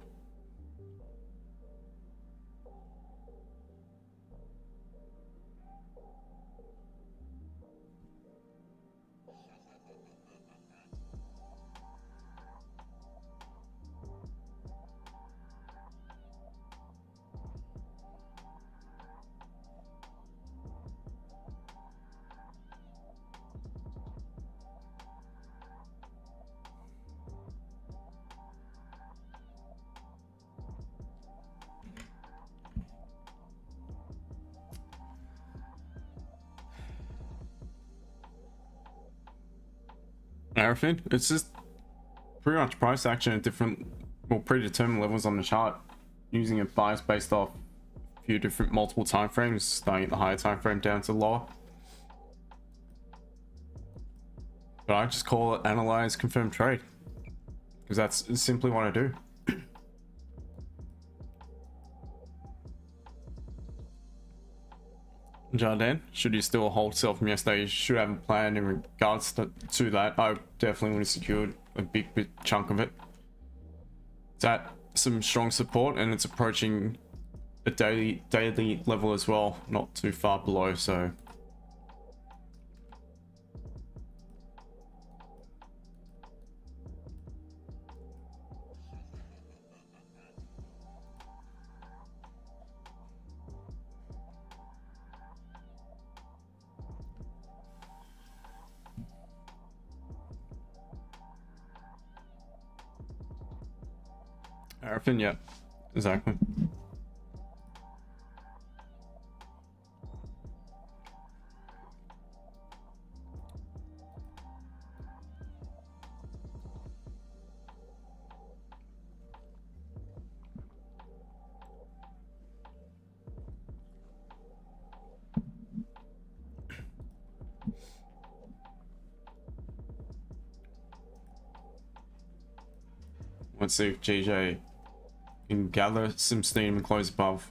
Arafin, it's just pretty much price action at different, well, predetermined levels on the chart, using a bias based off a few different multiple time frames, starting at the higher time frame down to lower. But I just call it analyze, confirm trade, because that's simply what I do. Jardin, should you still hold sell from yesterday, you should have a plan in regards to that. I definitely would have secured a big chunk of it. It's at some strong support and it's approaching a daily level as well, not too far below, so Arafin, yeah, exactly. Let's see if GJ can gather some steam and close above.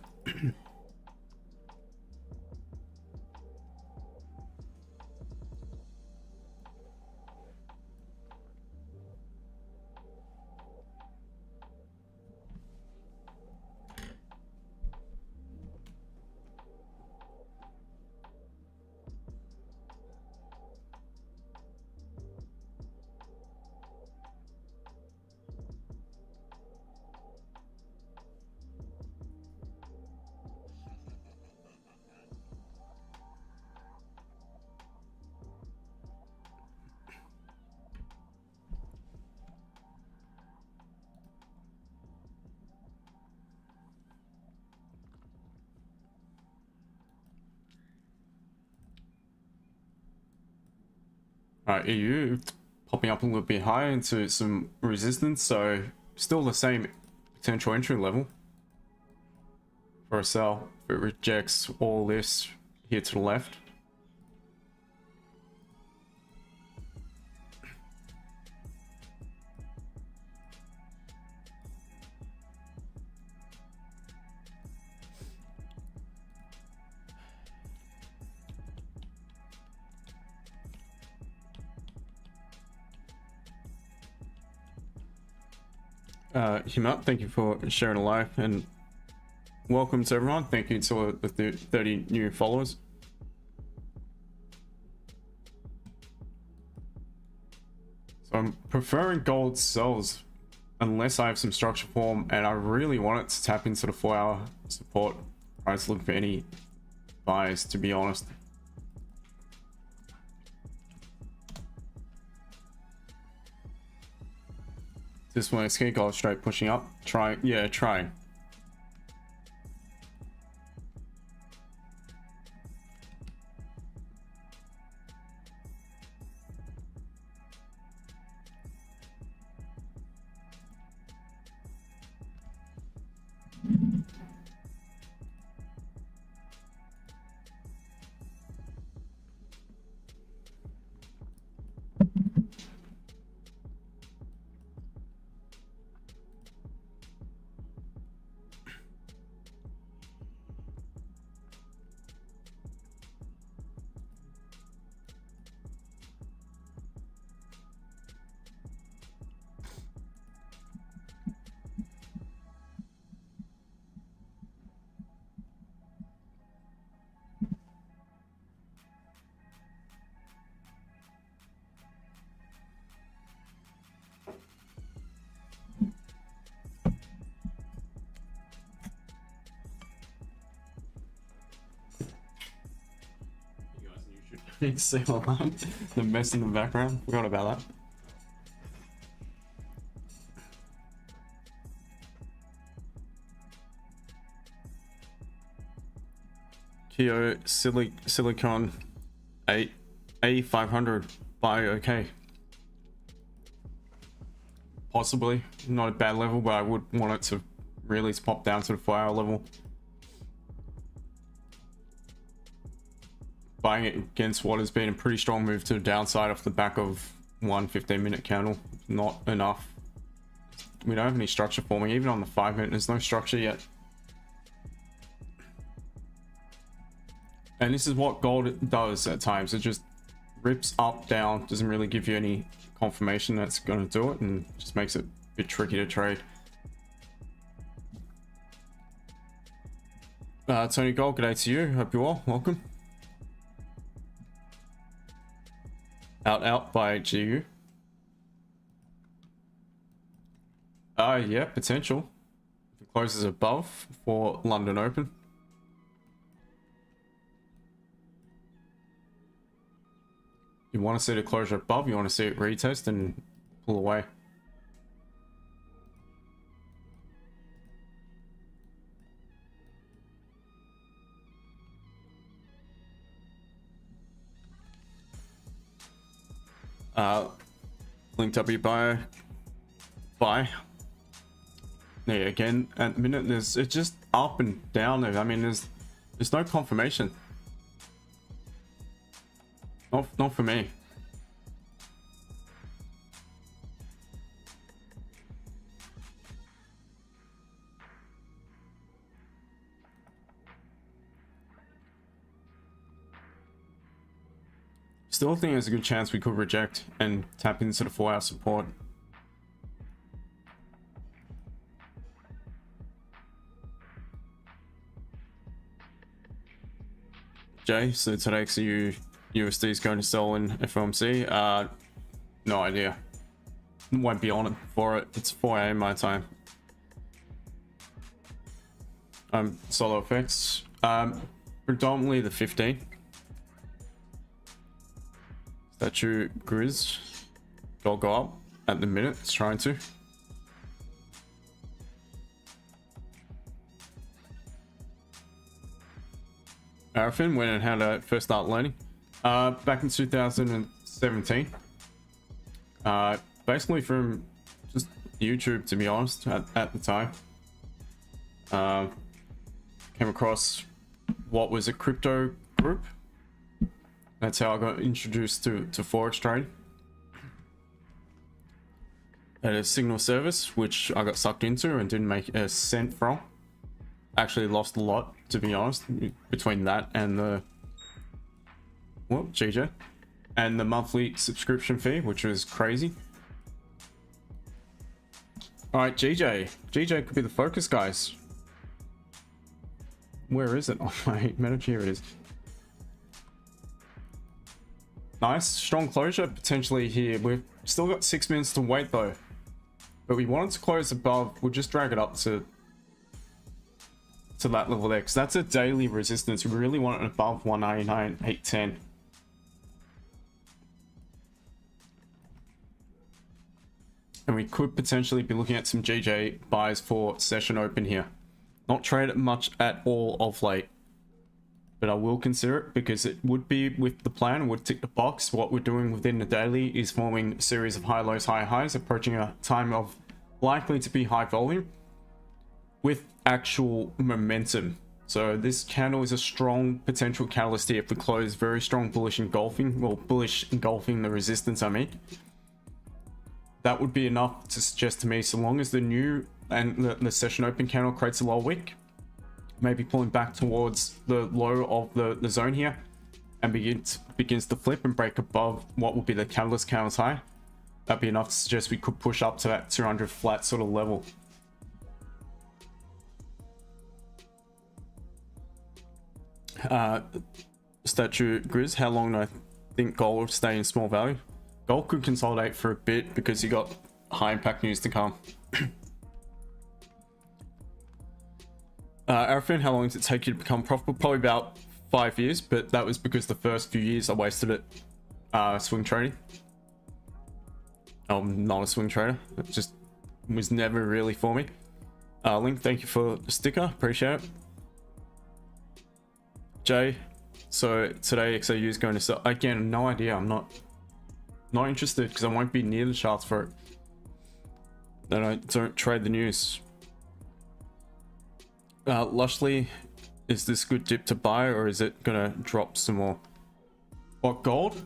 Alright, EU popping up a little bit higher into some resistance, so still the same potential entry level for a sell if it rejects all this here to the left. Himat, thank you for sharing a live, and welcome to everyone. Thank you to the 30 new followers. So I'm preferring gold sells unless I have some structure form and I really want it to tap into the 4-hour support. I was looking for any buys, to be honest. This one, it's gonna go straight pushing up. Trying. See all that? The mess in the background. Forgot about that. Kyo Silicon 8 A500 buy okay. Possibly not a bad level, but I would want it to really pop down to the 4-hour level. Buying it against what has been a pretty strong move to the downside off the back of one 15-minute candle, not enough. We don't have any structure forming, even on the 5-minute, there's no structure yet. And this is what gold does at times, it just rips up, down, doesn't really give you any confirmation that's going to do it, and just makes it a bit tricky to trade. Tony Gold, good day to you, hope you're well, welcome. Out by GU. Yeah, potential. If it closes above for London Open. You want to see the closure above, you want to see it retest and pull away. Link W buy. Yeah, again, at the minute it's just up and down there. I mean, there's no confirmation. Not for me. Still think there's a good chance we could reject and tap into the 4-hour support. Jay, so today XAUUSD is going to sell in FOMC. No idea. Won't be on it for it. It's 4 AM my time. Solo effects. Predominantly the 15. Statue Grizz. Gold go up at the minute. It's trying to. Arafin, when and how to first start learning? Back in 2007, 17. Basically from just YouTube, to be honest, at the time. Came across what was a crypto group. That's how I got introduced to Forex trading. At a signal service, which I got sucked into and didn't make a cent from. Actually lost a lot, to be honest, between that and the GJ and the monthly subscription fee, which was crazy. All right, GJ could be the focus, guys. Where is it? Oh my manager, here it is. Nice, strong closure potentially here. We've still got 6 minutes to wait though, but we wanted to close above. We'll just drag it up to that level there, because that's a daily resistance. We really want it above 199.810. And we could potentially be looking at some GJ buys for session open here. Not trade it much at all of late, but I will consider it because it would be with the plan, would tick the box. What we're doing within the daily is forming a series of high lows, high highs, approaching a time of likely to be high volume with actual momentum. So this candle is a strong potential catalyst here. If we close very strong bullish engulfing, well, bullish engulfing the resistance, I mean, that would be enough to suggest to me, so long as the new and the session open candle creates a low wick, maybe pulling back towards the low of the zone here and begins to flip and break above what will be the catalyst candle's high, that'd be enough to suggest we could push up to that 200 flat sort of level. Statue Grizz, how long do I think gold will stay in small value? Gold could consolidate for a bit because you got high impact news to come. Arafin, how long does it take you to become profitable? Probably about 5 years, but that was because the first few years I wasted it swing trading. I'm not a swing trader. It just was never really for me. Link, thank you for the sticker. Appreciate it. Jay, so today XAU is going to sell. Again, no idea. I'm not interested because I won't be near the charts for it. Then I don't trade the news. Lushly, is this good dip to buy or is it gonna drop some more? What, gold?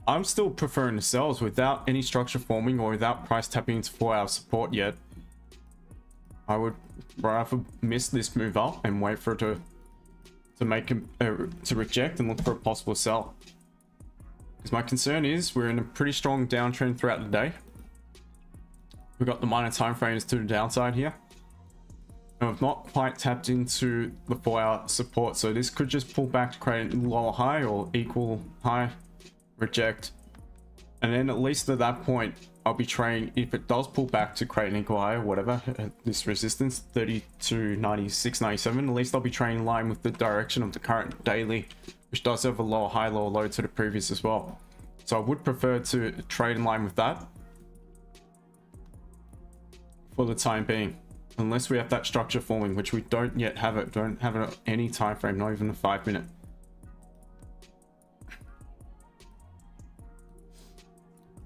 I'm still preferring the sells without any structure forming or without price tapping into 4-hour support yet. I would rather miss this move up and wait for it to make to reject and look for a possible sell. Because my concern is we're in a pretty strong downtrend throughout the day. We've got the minor time frames to the downside here. And we've not quite tapped into the 4-hour support, so this could just pull back to create a lower high or equal high, reject. And then at least at that point, I'll be trading, if it does pull back to create an equal high or whatever, this resistance, 32.96.97, at least I'll be trading in line with the direction of the current daily, which does have a lower high, lower low to the previous as well. So I would prefer to trade in line with that for the time being, unless we have that structure forming, which we don't yet have it. Don't have it at any time frame, not even a 5 minute.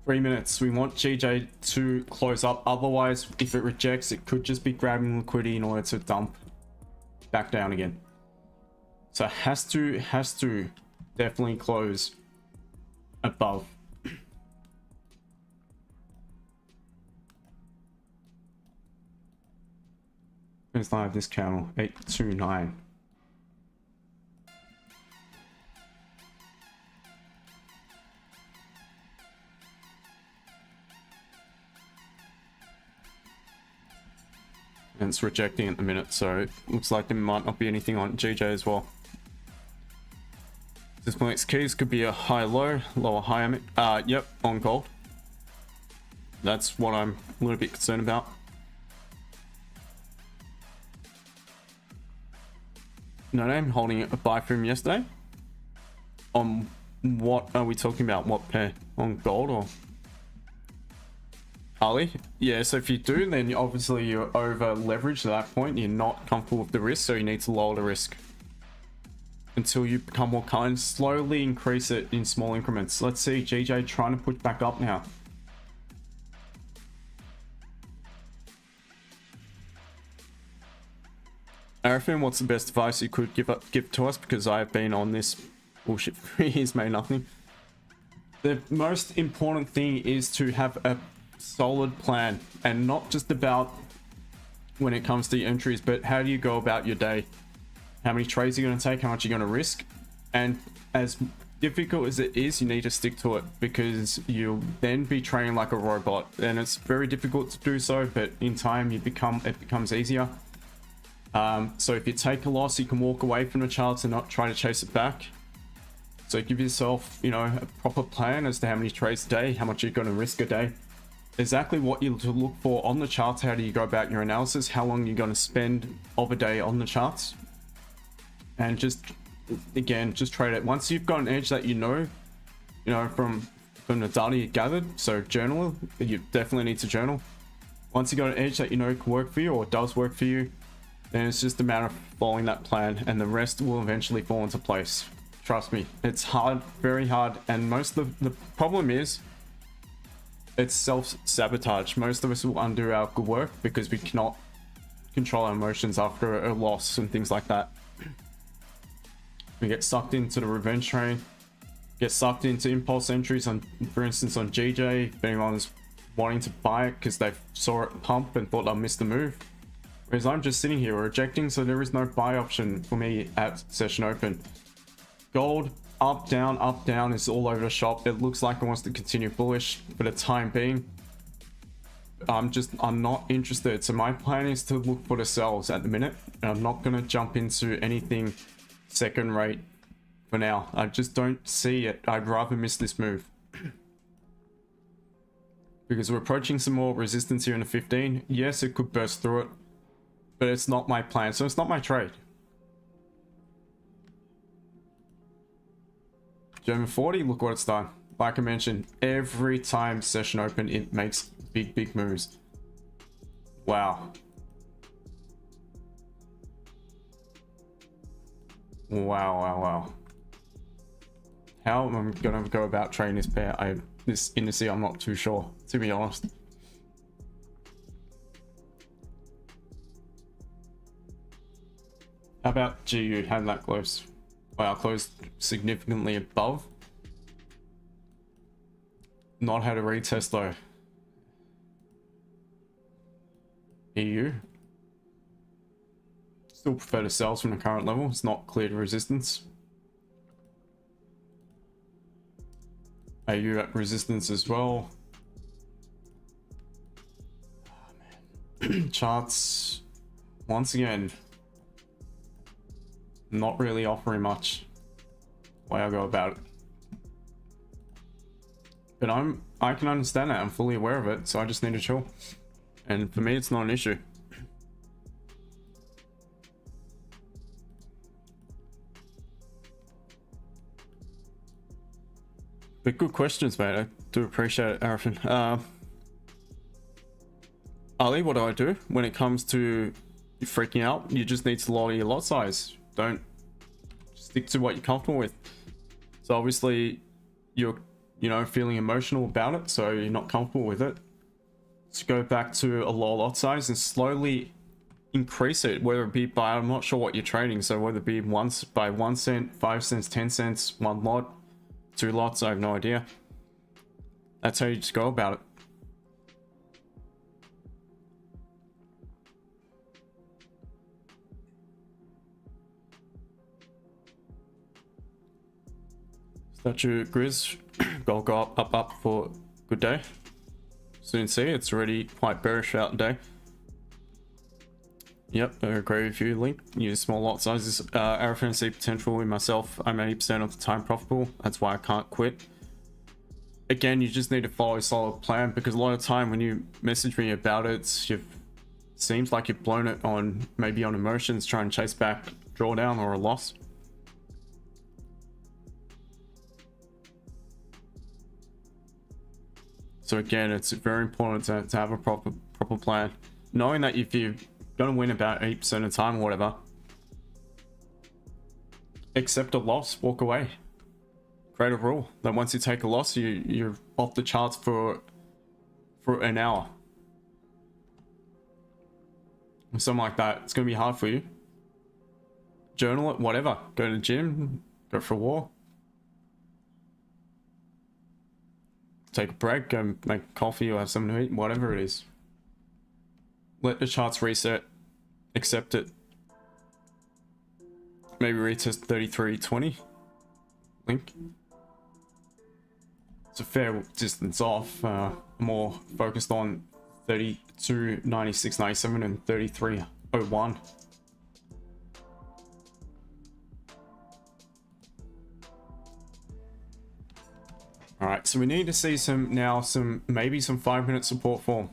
3 minutes. We want GJ to close up. Otherwise, if it rejects, it could just be grabbing liquidity in order to dump back down again. So it has to definitely close above. Where's live this channel? 829. And it's rejecting at the minute, so it looks like there might not be anything on GJ as well. This point's keys could be a high low, lower high. Yep, on gold. That's what I'm a little bit concerned about. No name holding a buy from yesterday. On what are we talking about? What pair? On gold or Ali? Yeah, so if you do, then obviously you're over leveraged at that point. You're not comfortable with the risk, so you need to lower the risk. until you become more kind. Slowly increase it in small increments. Let's see GJ trying to push back up now. Arifin, what's the best advice you could give to us? Because I have been on this bullshit for years, made nothing. The most important thing is to have a solid plan, and not just about when it comes to your entries, but how do you go about your day? How many trades are you going to take? How much are you going to risk? And as difficult as it is, you need to stick to it, because you'll then be training like a robot, and it's very difficult to do so, but in time it becomes easier. So if you take a loss, you can walk away from the charts and not try to chase it back. So give yourself, you know, a proper plan as to how many trades a day, how much you're going to risk a day, exactly what you to look for on the charts, how do you go about your analysis, how long you're going to spend of a day on the charts, and just, again, just trade it. Once you've got an edge that you know from the data you gathered, so journal, you definitely need to journal. Once you got an edge that you know can work for you or does work for you, then it's just a matter of following that plan, and the rest will eventually fall into place. Trust me, it's hard, very hard, and most of the problem is it's self-sabotage. Most of us will undo our good work because we cannot control our emotions after a loss and things like that. We get sucked into the revenge train, get sucked into impulse entries on, for instance, on GJ, if anyone's wanting to buy it because they saw it pump and thought they'll miss the move. Whereas I'm just sitting here rejecting, so there is no buy option for me at session open. Gold, up, down is all over the shop. It looks like it wants to continue bullish for the time being. I'm not interested. So my plan is to look for the sells at the minute. And I'm not going to jump into anything second rate for now. I just don't see it. I'd rather miss this move. Because we're approaching some more resistance here in the 15. Yes, it could burst through it, but it's not my plan, so it's not my trade. German 40, look what it's done. Like I mentioned, every time session open, it makes big moves. Wow. Wow. How am I gonna go about trading this pair? This indice, I'm not too sure, to be honest. How about GU? How did that close? Wow, closed significantly above. Not had a retest though. EU. Still prefer to sell from the current level. It's not cleared resistance. AU at resistance as well. Oh, man. Charts, once again, not really offering much way I go about it. But I can understand that. I'm fully aware of it, so I just need to chill. And for me, it's not an issue. But good questions, mate. I do appreciate it, Arifin. Ali, what do I do when it comes to freaking out? You just need to lower your lot size. Don't stick to what you're comfortable with. So obviously you're feeling emotional about it, so you're not comfortable with it. So go back to a lower lot size and slowly increase it, whether it be by, I'm not sure what you're trading, so whether it be once by 1 cent, 5 cents, 10 cents, 1 lot, 2 lots, I have no idea. That's how you just go about it. Statue Grizz, gold go up for good day. Soon see, it's already quite bearish out today. Yep, I agree with you, Link. Use small lot sizes. Arifin see potential in myself. I'm 80% of the time profitable. That's why I can't quit. Again, you just need to follow a solid plan, because a lot of time when you message me about it, seems like you've blown it on maybe on emotions, trying to chase back drawdown or a loss. So again, it's very important to have a proper plan, knowing that if you're gonna win about 80% of the time or whatever, accept a loss, walk away. Create a rule that once you take a loss, you're off the charts for an hour. Something like that. It's gonna be hard for you. Journal it, whatever. Go to the gym, go for a walk. Take a break, go make coffee or have something to eat, whatever it is. Let the charts reset. Accept it. Maybe retest 33.20. Link. It's a fair distance off. More focused on 32.96.97 and 33.01. Alright, so we need to see maybe some 5-minute support form.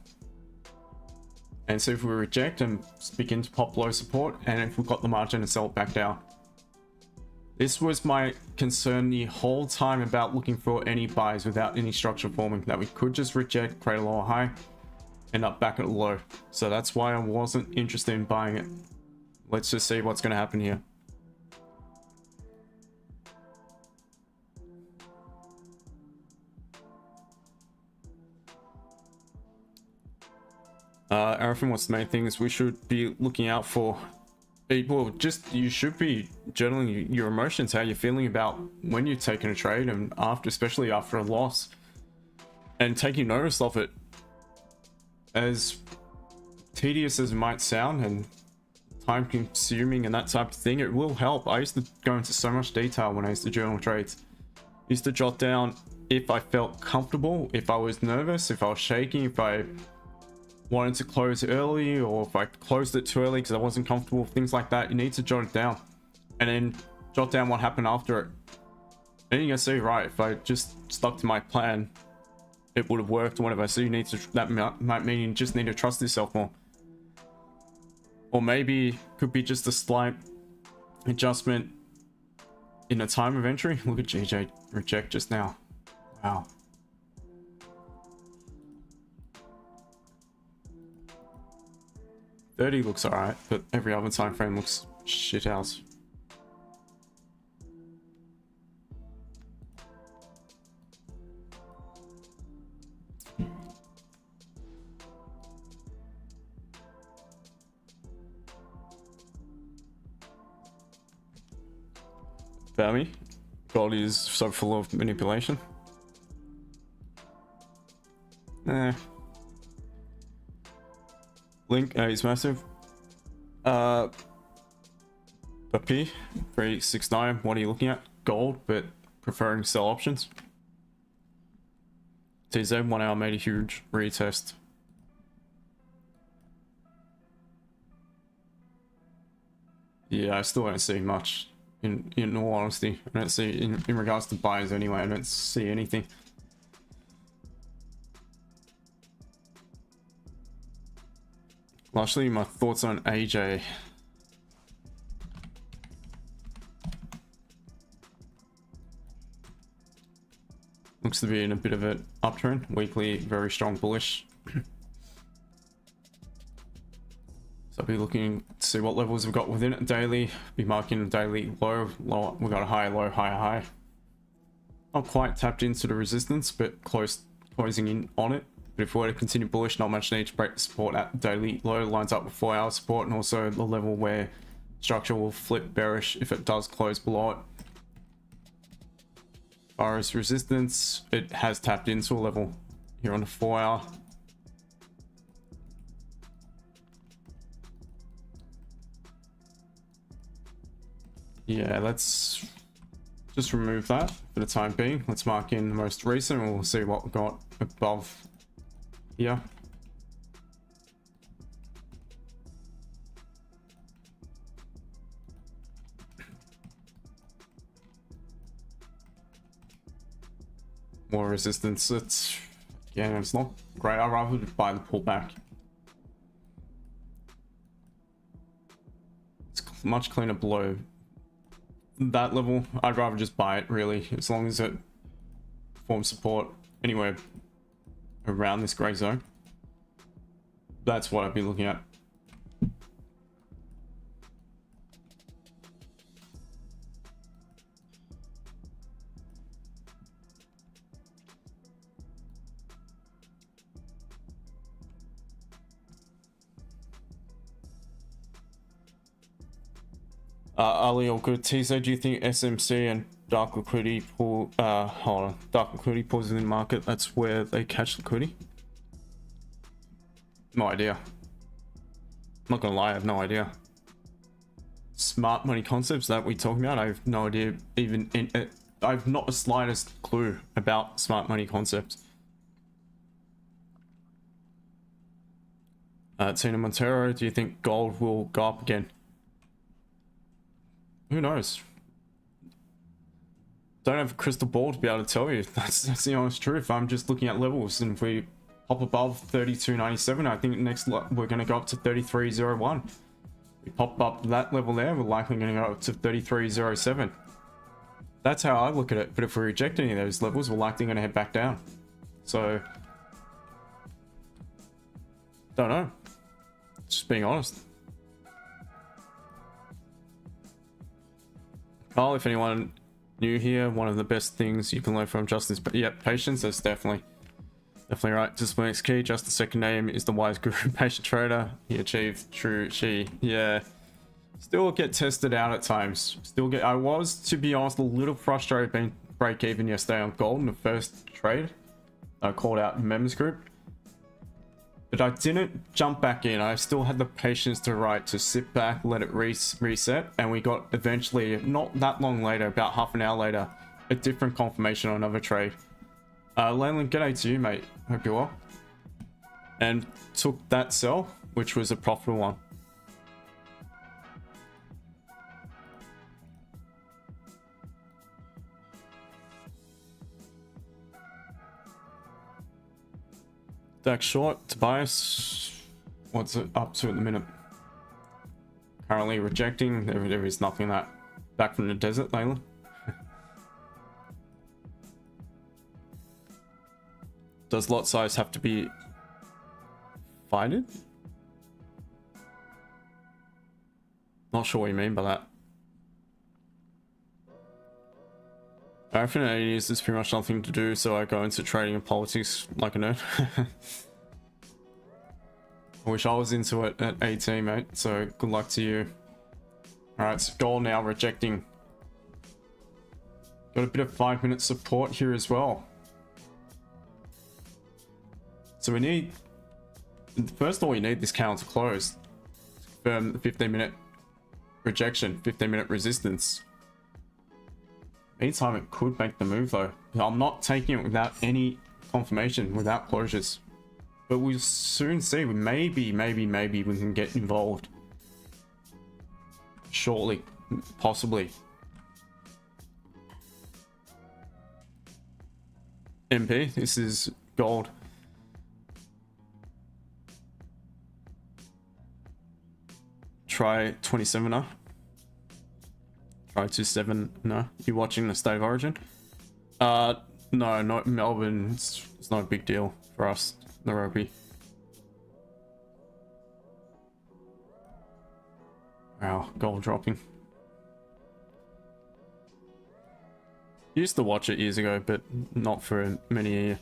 And see if we reject and begin to pop low support, and if we've got the margin to sell it back down. This was my concern the whole time about looking for any buys without any structure forming, that we could just reject, create a lower high, end up back at a low. So that's why I wasn't interested in buying it. Let's just see what's going to happen here. Arafin, what's the main things we should be looking out for? Well, just you should be journaling your emotions, how you're feeling about when you're taking a trade and after, especially after a loss, and taking notice of it. As tedious as it might sound and time consuming and that type of thing, it will help. I used to go into so much detail when I used to journal trades. I used to jot down if I felt comfortable, if I was nervous, if I was shaking, if I wanted to close early, or if I closed it too early because I wasn't comfortable, things like that. You need to jot it down and then jot down what happened after it. And you're gonna see, right, if I just stuck to my plan, it would have worked or whatever. So you need to, that might mean you just need to trust yourself more. Or maybe could be just a slight adjustment in the time of entry. Look at GJ reject just now. Wow. $30 looks alright, but every other time frame looks shit house. About me, gold is so full of manipulation. Link is massive. P 369. What are you looking at? Gold, but preferring sell options. TZ 1 hour made a huge retest. Yeah, I still don't see much. In all honesty, I don't see in regards to buyers anyway. I don't see anything. Lastly, my thoughts on AJ. Looks to be in a bit of an uptrend. Weekly, very strong bullish. So I'll be looking to see what levels we've got within it. Daily, be marking a daily low. We got a high, low, high, high. Not quite tapped into the resistance, but closing in on it. But if we were to continue bullish, not much need to break the support at daily low. Lines up with 4 hour support, and also the level where structure will flip bearish if it does close below it. As far as resistance, it has tapped into a level here on the 4 hour. Yeah, let's just remove that for the time being. Let's mark in the most recent and we'll see what we got above here. More resistance. It's not great. I'd rather buy the pullback. It's much cleaner below that level. I'd rather just buy it, really, as long as it forms support anywhere around this gray zone. That's what I'd be looking at. Ali or good teaser, do you think SMC and dark liquidity pull hold on, dark liquidity pulls in the market, that's where they catch liquidity? No idea. I'm not gonna lie, I have no idea. Smart money concepts that we're talking about, I have no idea. Even I have not the slightest clue about smart money concepts. Tina Montero, do you think gold will go up again? Who knows? Don't have a crystal ball to be able to tell you. That's the honest truth. I'm just looking at levels, and if we pop above 32.97, I think next we're going to go up to 33.01. We pop up that level there, we're likely going to go up to 33.07. That's how I look at it. But if we reject any of those levels, we're likely going to head back down. So, don't know. Just being honest. Carl, if anyone new here, one of the best things you can learn from Justin is, yeah, patience. That's definitely right. Discipline is key. Just the second name is the wise guru, patient trader. He achieved true she. Yeah. Still get tested out at times. I was, to be honest, a little frustrated being break even yesterday on gold in the first trade. I called out members group. But I didn't jump back in. I still had the patience to sit back, let it reset, and we got eventually, not that long later, about half an hour later, a different confirmation on another trade. Leyland, g'day to you, mate. Hope you're well. And took that sell, which was a profitable one. DAX short, Tobias, what's it up to at the minute? Currently rejecting, there is nothing that back from the desert, Layla. Does lot size have to be fighted? Not sure what you mean by that. I reckon at 80s there's pretty much nothing to do, so I go into trading and politics like a nerd. I wish I was into it at 18, mate, so good luck to you. Alright, so gold now rejecting. Got a bit of 5-minute support here as well. So we need, first of all, we need this candle to close. Confirm the 15-minute rejection, 15-minute resistance. Anytime it could make the move though. I'm not taking it without any confirmation, without closures. But we'll soon see. Maybe we can get involved. Shortly. Possibly. MP, this is gold. Try 27er. Try 27. No, you watching the State of Origin? No, not Melbourne. It's not a big deal for us, the rugby. Wow, gold dropping. Used to watch it years ago, but not for many a year.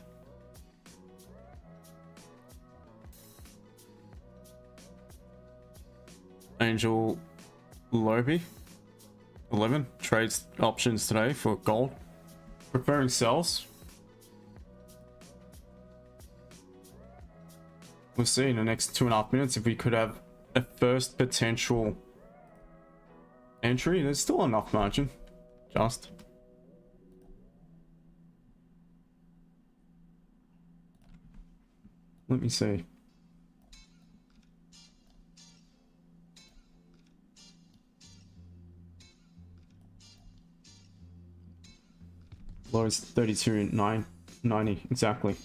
Angel Lobby 11 trades options today for gold, preferring sells. We'll see in the next 2.5 minutes if we could have a first potential entry. There's still enough margin, just. Let me see. Low is 32.990 exactly.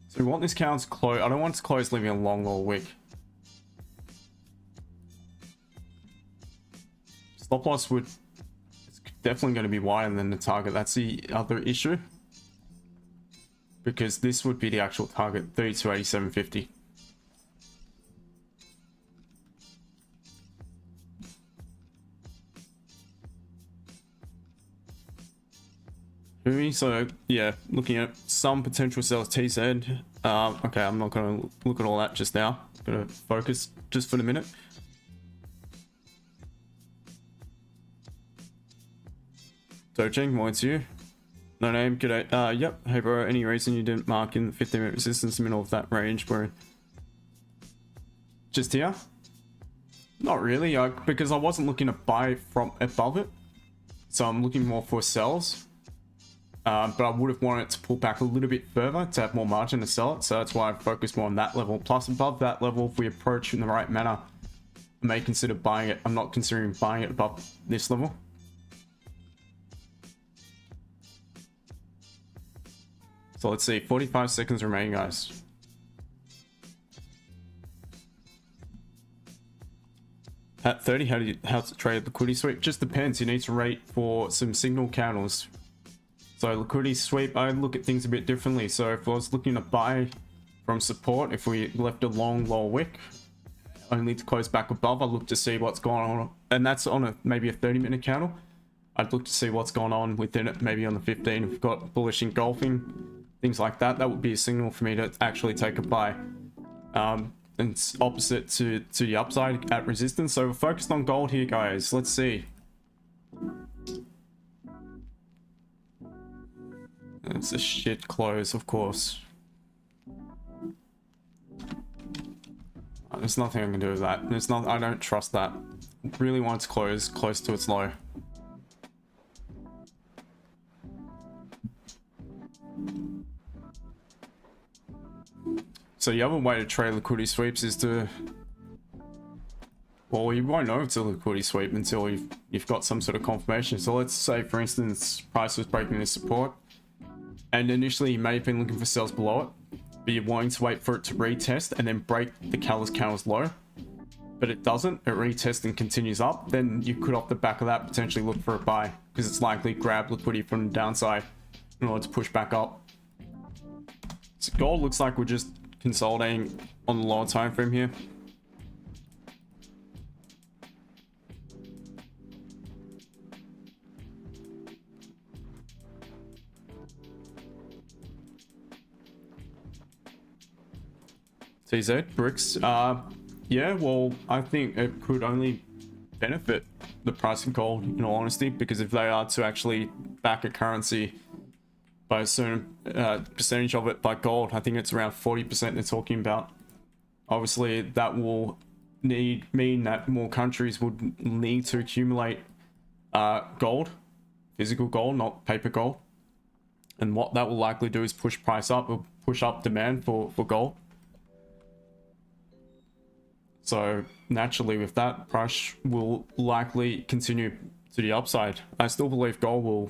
So we want this count to close. I don't want it to close leaving a long or wick. Stop loss would, it's definitely going to be wider than the target. That's the other issue, because this would be the actual target, 32.8750. So yeah, looking at some potential sales TZ. Okay, I'm not going to look at all that just now. I'm going to focus just for the minute. Dojing, what's you? No name, g'day. Yep, hey bro, any reason you didn't mark in the 15-minute resistance in the middle of that range where just here? Not really, because I wasn't looking to buy from above it. So I'm looking more for sells. But I would have wanted it to pull back a little bit further to have more margin to sell it. So that's why I focus more on that level. Plus above that level, if we approach in the right manner, I may consider buying it. I'm not considering buying it above this level. So let's see, 45 seconds remaining, guys. At 30, how to trade liquidity sweep? Just depends. You need to wait for some signal candles. So liquidity sweep, I look at things a bit differently. So if I was looking to buy from support, if we left a long lower wick, only to close back above, I look to see what's going on, and that's on maybe a 30-minute candle. I'd look to see what's going on within it, maybe on the 15. If we've got bullish engulfing, things like that, that would be a signal for me to actually take a buy. And it's opposite to the upside at resistance. So we're focused on gold here, guys. Let's see. It's a shit close, of course. There's nothing I can do with that. There's not. I don't trust that. Really want it to close to its low. So the other way to trade liquidity sweeps is to, well, you won't know it's a liquidity sweep until you've got some sort of confirmation. So let's say, for instance, price was breaking this support, and initially you may have been looking for sales below it, but you're wanting to wait for it to retest and then break the candle's low, but it doesn't. It retests and continues up. Then you could, off the back of that, potentially look for a buy because it's likely grab liquidity from the downside in order to push back up. So gold looks like we're just consolidating on the lower time frame here. TZ bricks, yeah, well, I think it could only benefit the price of gold, in all honesty, because if they are to actually back a currency by a certain percentage of it by gold, I think it's around 40% they're talking about. Obviously, that will mean that more countries would need to accumulate gold, physical gold, not paper gold. And what that will likely do is push price up, or push up demand for gold. So naturally with that, price will likely continue to the upside. I still believe gold will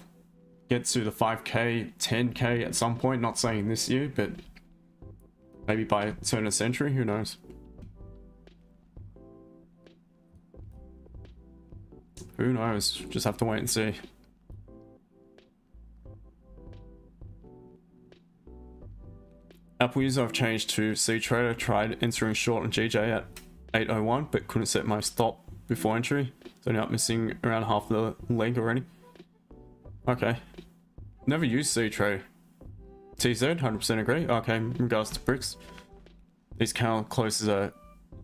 get to the 5k, 10k at some point, not saying this year, but maybe by turn of the century, who knows. Who knows, just have to wait and see. Apple user I've changed to C Trader, tried entering short on GJ at 801, but couldn't set my stop before entry. So now I'm missing around half the leg already. Okay. Never used C Trader. TZ, 100% agree. Okay, in regards to bricks. These candle closes are,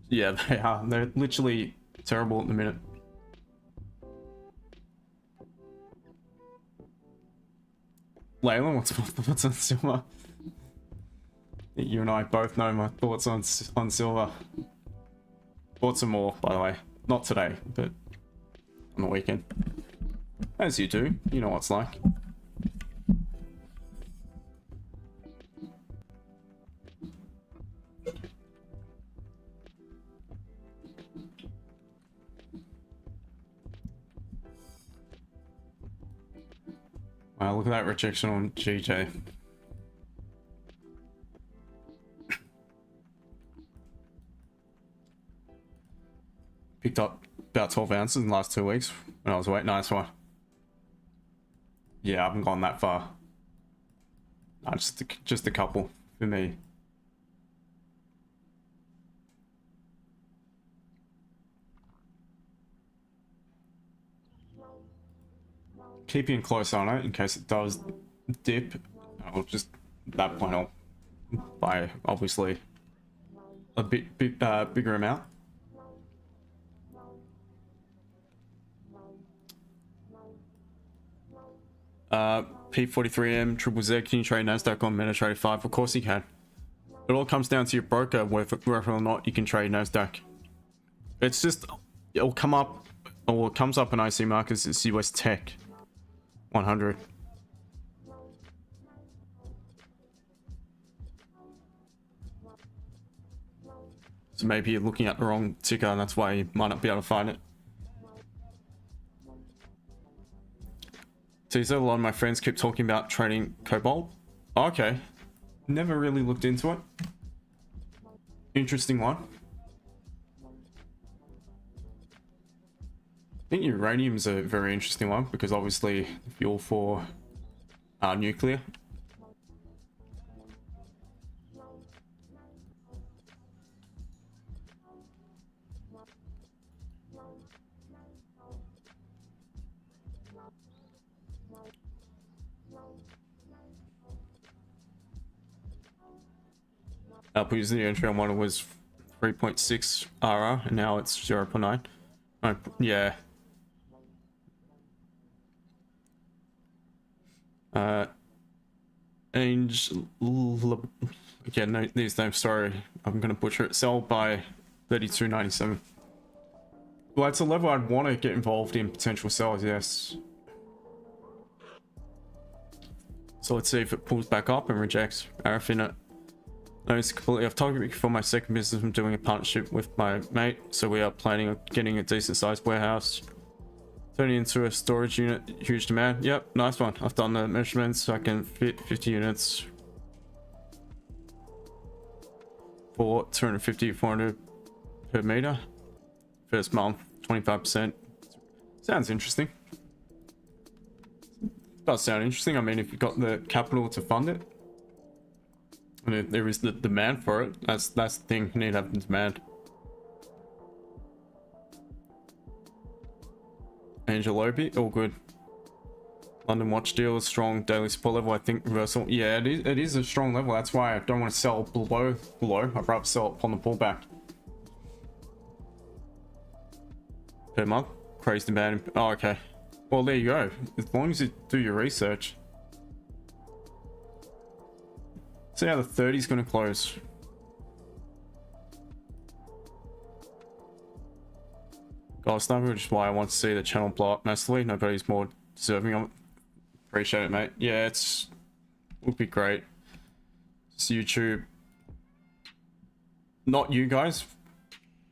yeah, they are. They're literally terrible at the minute. Layla, what's on silver? You and I both know my thoughts on silver. Bought some more, by the way. Not today, but on the weekend. As you do, you know what it's like. Wow, look at that rejection on GJ. Picked up about 12 ounces in the last 2 weeks when I was away. Nice one. Yeah, I haven't gone that far. No, just a couple for me. Keeping close on it in case it does dip, I'll just at that point I'll buy obviously a bigger amount. P43M triple Z, can you trade Nasdaq on MetaTrader 5? Of course you can. It all comes down to your broker whether or not you can trade Nasdaq. It's just it'll come up, or it comes up in IC markets. It's US Tech 100. So maybe you're looking at the wrong ticker and that's why you might not be able to find it. So you said a lot of my friends keep talking about trading Cobalt. Oh, okay. Never really looked into it. Interesting one. I think uranium is a very interesting one because obviously fuel for nuclear. Because the entry on one was 3.6 RR and now it's 0.9. Yeah. Again, no, these names, sorry, I'm gonna butcher it. Sell by 32.97. Well, it's a level I'd want to get involved in potential sales, yes. So let's see if it pulls back up and rejects RF in it. No, it's completely off topic. For my second business, I'm doing a partnership with my mate, so we are planning on getting a decent sized warehouse, turning into a storage unit. Huge demand. Yep, nice one. I've done the measurements, so I can fit 50 units for 250 400 per meter. First month, 25%. Sounds interesting. Does sound interesting. I mean, if you've got the capital to fund it, and there is the demand for it, that's the thing. You need to have the demand. Angel Obi, all good. London watch deal, strong daily support level. I think reversal. Yeah, it is a strong level. That's why I don't want to sell below. I'd rather sell it upon the pullback. Per month, crazy demand. Oh, okay. Well, there you go. As long as you do your research. See how the 30 is going to close. Gold Sniper, which is why I want to see the channel blow up massively. Nobody's more deserving of it. Appreciate it, mate. Yeah, would be great. It's YouTube. Not you guys,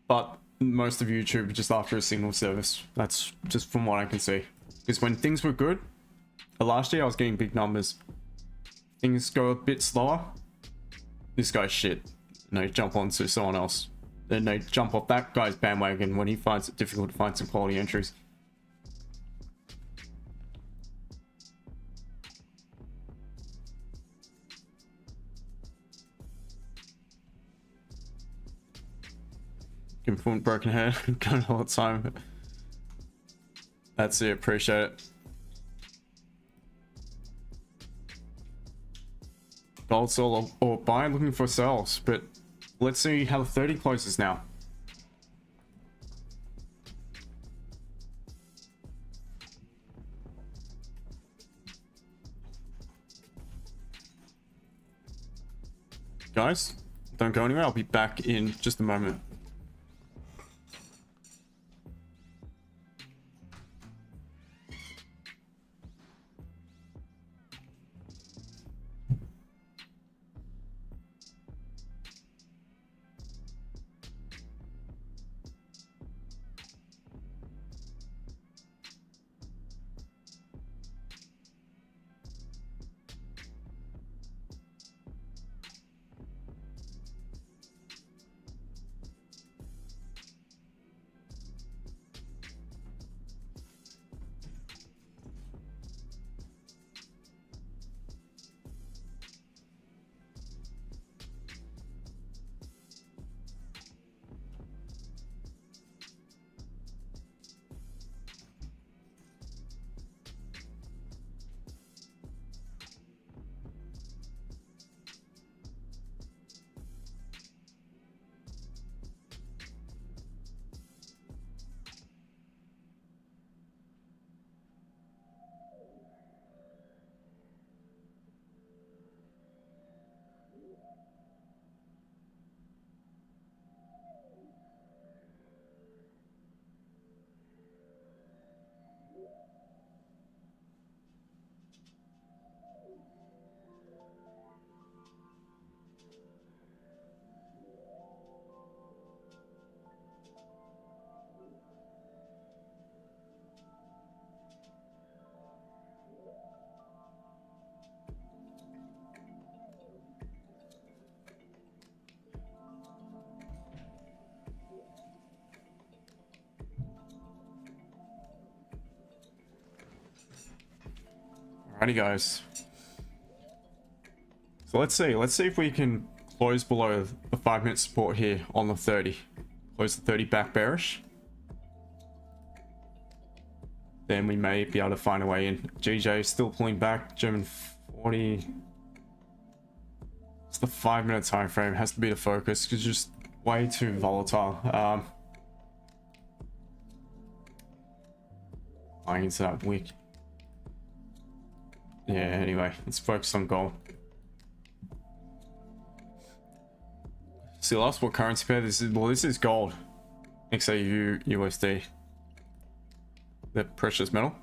but most of YouTube just after a single service. That's just from what I can see. Because when things were good, last year I was getting big numbers. Things go a bit slower. This guy's shit. No, jump onto someone else. Then they jump off that guy's bandwagon when he finds it difficult to find some quality entries. Give him broken head. Going all the time. That's it. Appreciate it. Gold, sell, or buy, looking for sales, but let's see how the 30 closes now. Guys, don't go anywhere. I'll be back in just a moment. Alrighty, guys. So let's see if we can close below the 5-minute support here on the 30. Close the 30 back bearish. Then we may be able to find a way in. GJ still pulling back. German 40. It's the 5-minute time frame. Has to be the focus because it's just way too volatile. Buying into that wick. Yeah, anyway, let's focus on gold. See, last what currency pair this is? Well, this is gold. XAUUSD. The precious metal.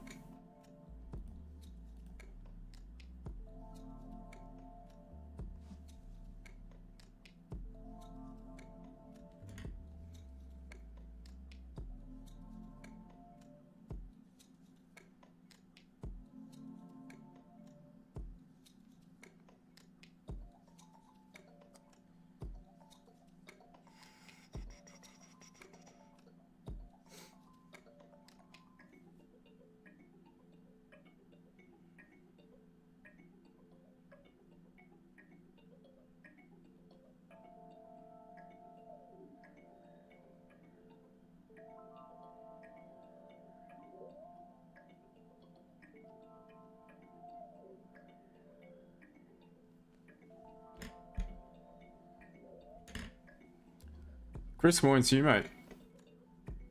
Chris, morning to you, mate.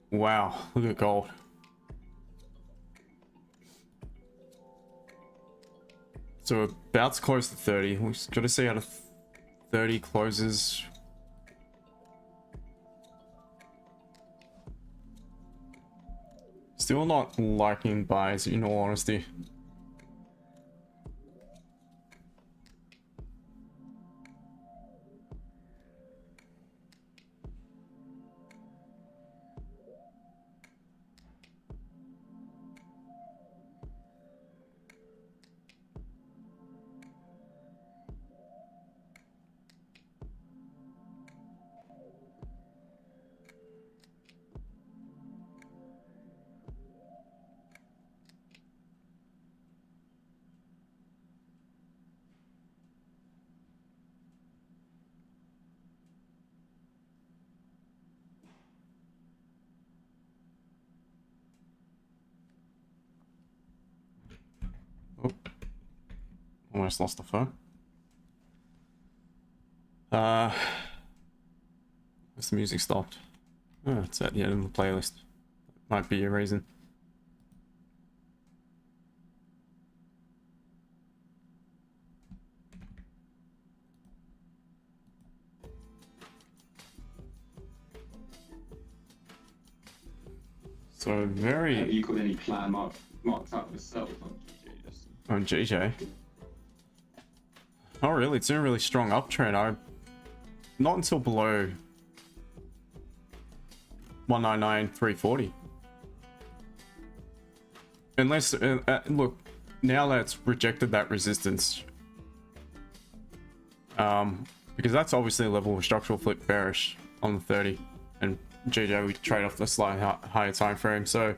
Wow, look at gold. So we're about to close to 30. We've just got to see how the 30 closes. Still not liking buys, in all honesty. Oh, almost lost the phone. Where's the music stopped? Oh, it's at the end of the playlist. Might be a reason. So very. Have you got any plan marked up yourself on GJ? On GJ. Oh really? It's in a really strong uptrend. Not until below 199.340. Unless look, now that it's rejected that resistance, because that's obviously a level of structural flip bearish on the 30, and GJ we trade off the slightly higher time frame. So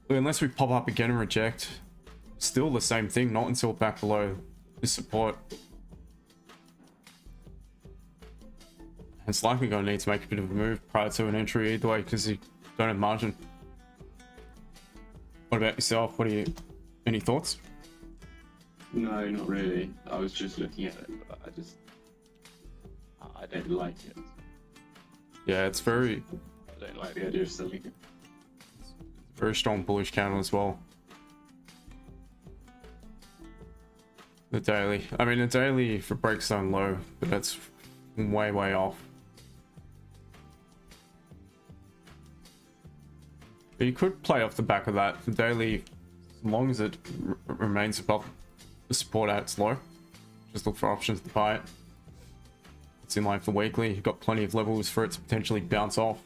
unless we pop up again and reject, still the same thing. Not until back below this support. It's likely going to need to make a bit of a move prior to an entry either way because you don't have margin. What about yourself? Any thoughts? No, not really. I was just looking at it, but I don't like it. Yeah, it's very. I don't like the idea of selling it. Very strong bullish candle as well. The daily. I mean, the daily for breaks down low, but that's way off. But you could play off the back of that. The daily, as long as it remains above the support at its low, just look for options to buy it. It's in line for weekly. You've got plenty of levels for it to potentially bounce off.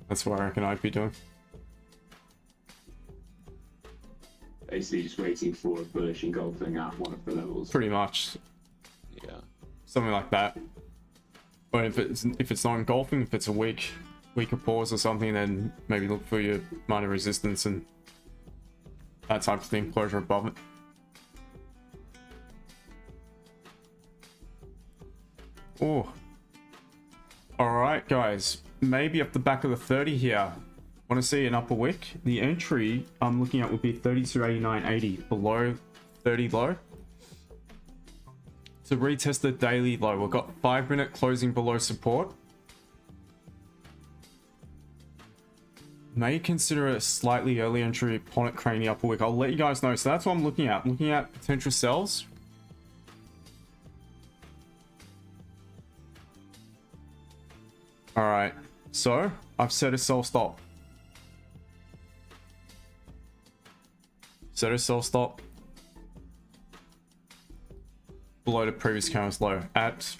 That's what I reckon I'd be doing. Basically just waiting for a bullish engulfing at one of the levels. Pretty much. Yeah. Something like that. But if it's not engulfing, if it's a weaker pause or something, then maybe look for your minor resistance and that type of thing, closure above it. Oh, all right, guys, maybe up the back of the 30 here. Want to see an upper wick? The entry I'm looking at would be 32.89.80 below 30 low. To retest the daily low, we've got 5-minute closing below support. May consider a slightly early entry upon it creating the upper wick. I'll let you guys know. So that's what I'm looking at. I'm looking at potential sells. All right, so I've set a sell stop. Set a sell stop below the previous candle's low at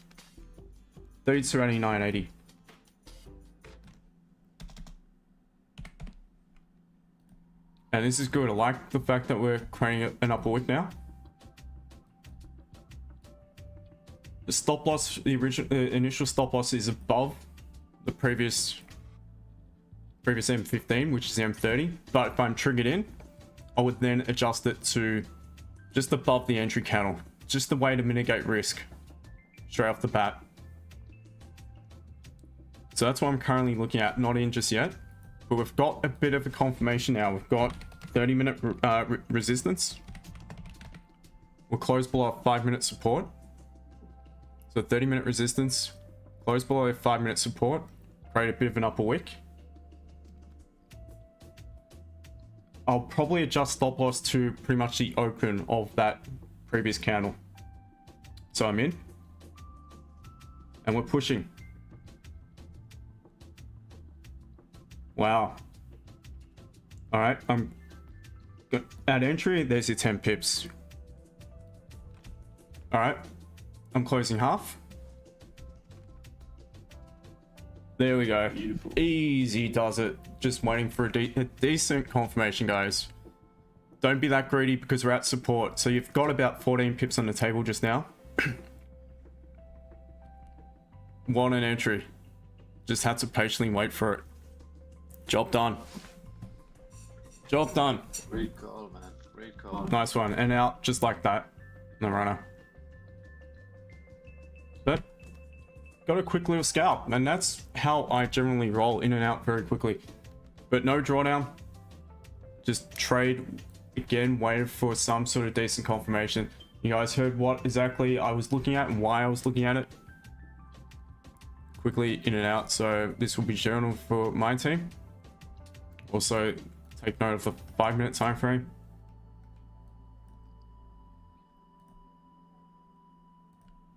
32.89.80. And this is good. I like the fact that we're creating an upper wick now. The stop loss, the initial stop loss is above the previous M15, which is M30. But if I'm triggered in, I would then adjust it to just above the entry candle. Just a way to mitigate risk straight off the bat. So that's what I'm currently looking at. Not in just yet, but we've got a bit of a confirmation now. We've got 30-minute resistance. We'll close below 5-minute support. So 30-minute resistance, close below 5-minute support, create a bit of an upper wick. I'll probably adjust stop loss to pretty much the open of that previous candle. So I'm in. And we're pushing. Wow. All right, I'm good. At entry, there's your 10 pips. All right, I'm closing half. There we go. Beautiful. Easy does it. Just waiting for a decent confirmation, guys. Don't be that greedy because we're at support. So you've got about 14 pips on the table just now. Want an entry. Just had to patiently wait for it. Job done. Job done. Great call, man. Great call. Nice one. And out just like that. No runner. But got a quick little scalp. And that's how I generally roll in and out very quickly. But no drawdown. Just trade again, waited for some sort of decent confirmation. You guys heard what exactly I was looking at and why I was looking at it. Quickly in and out. So this will be journal for my team. Also take note of the 5-minute time frame.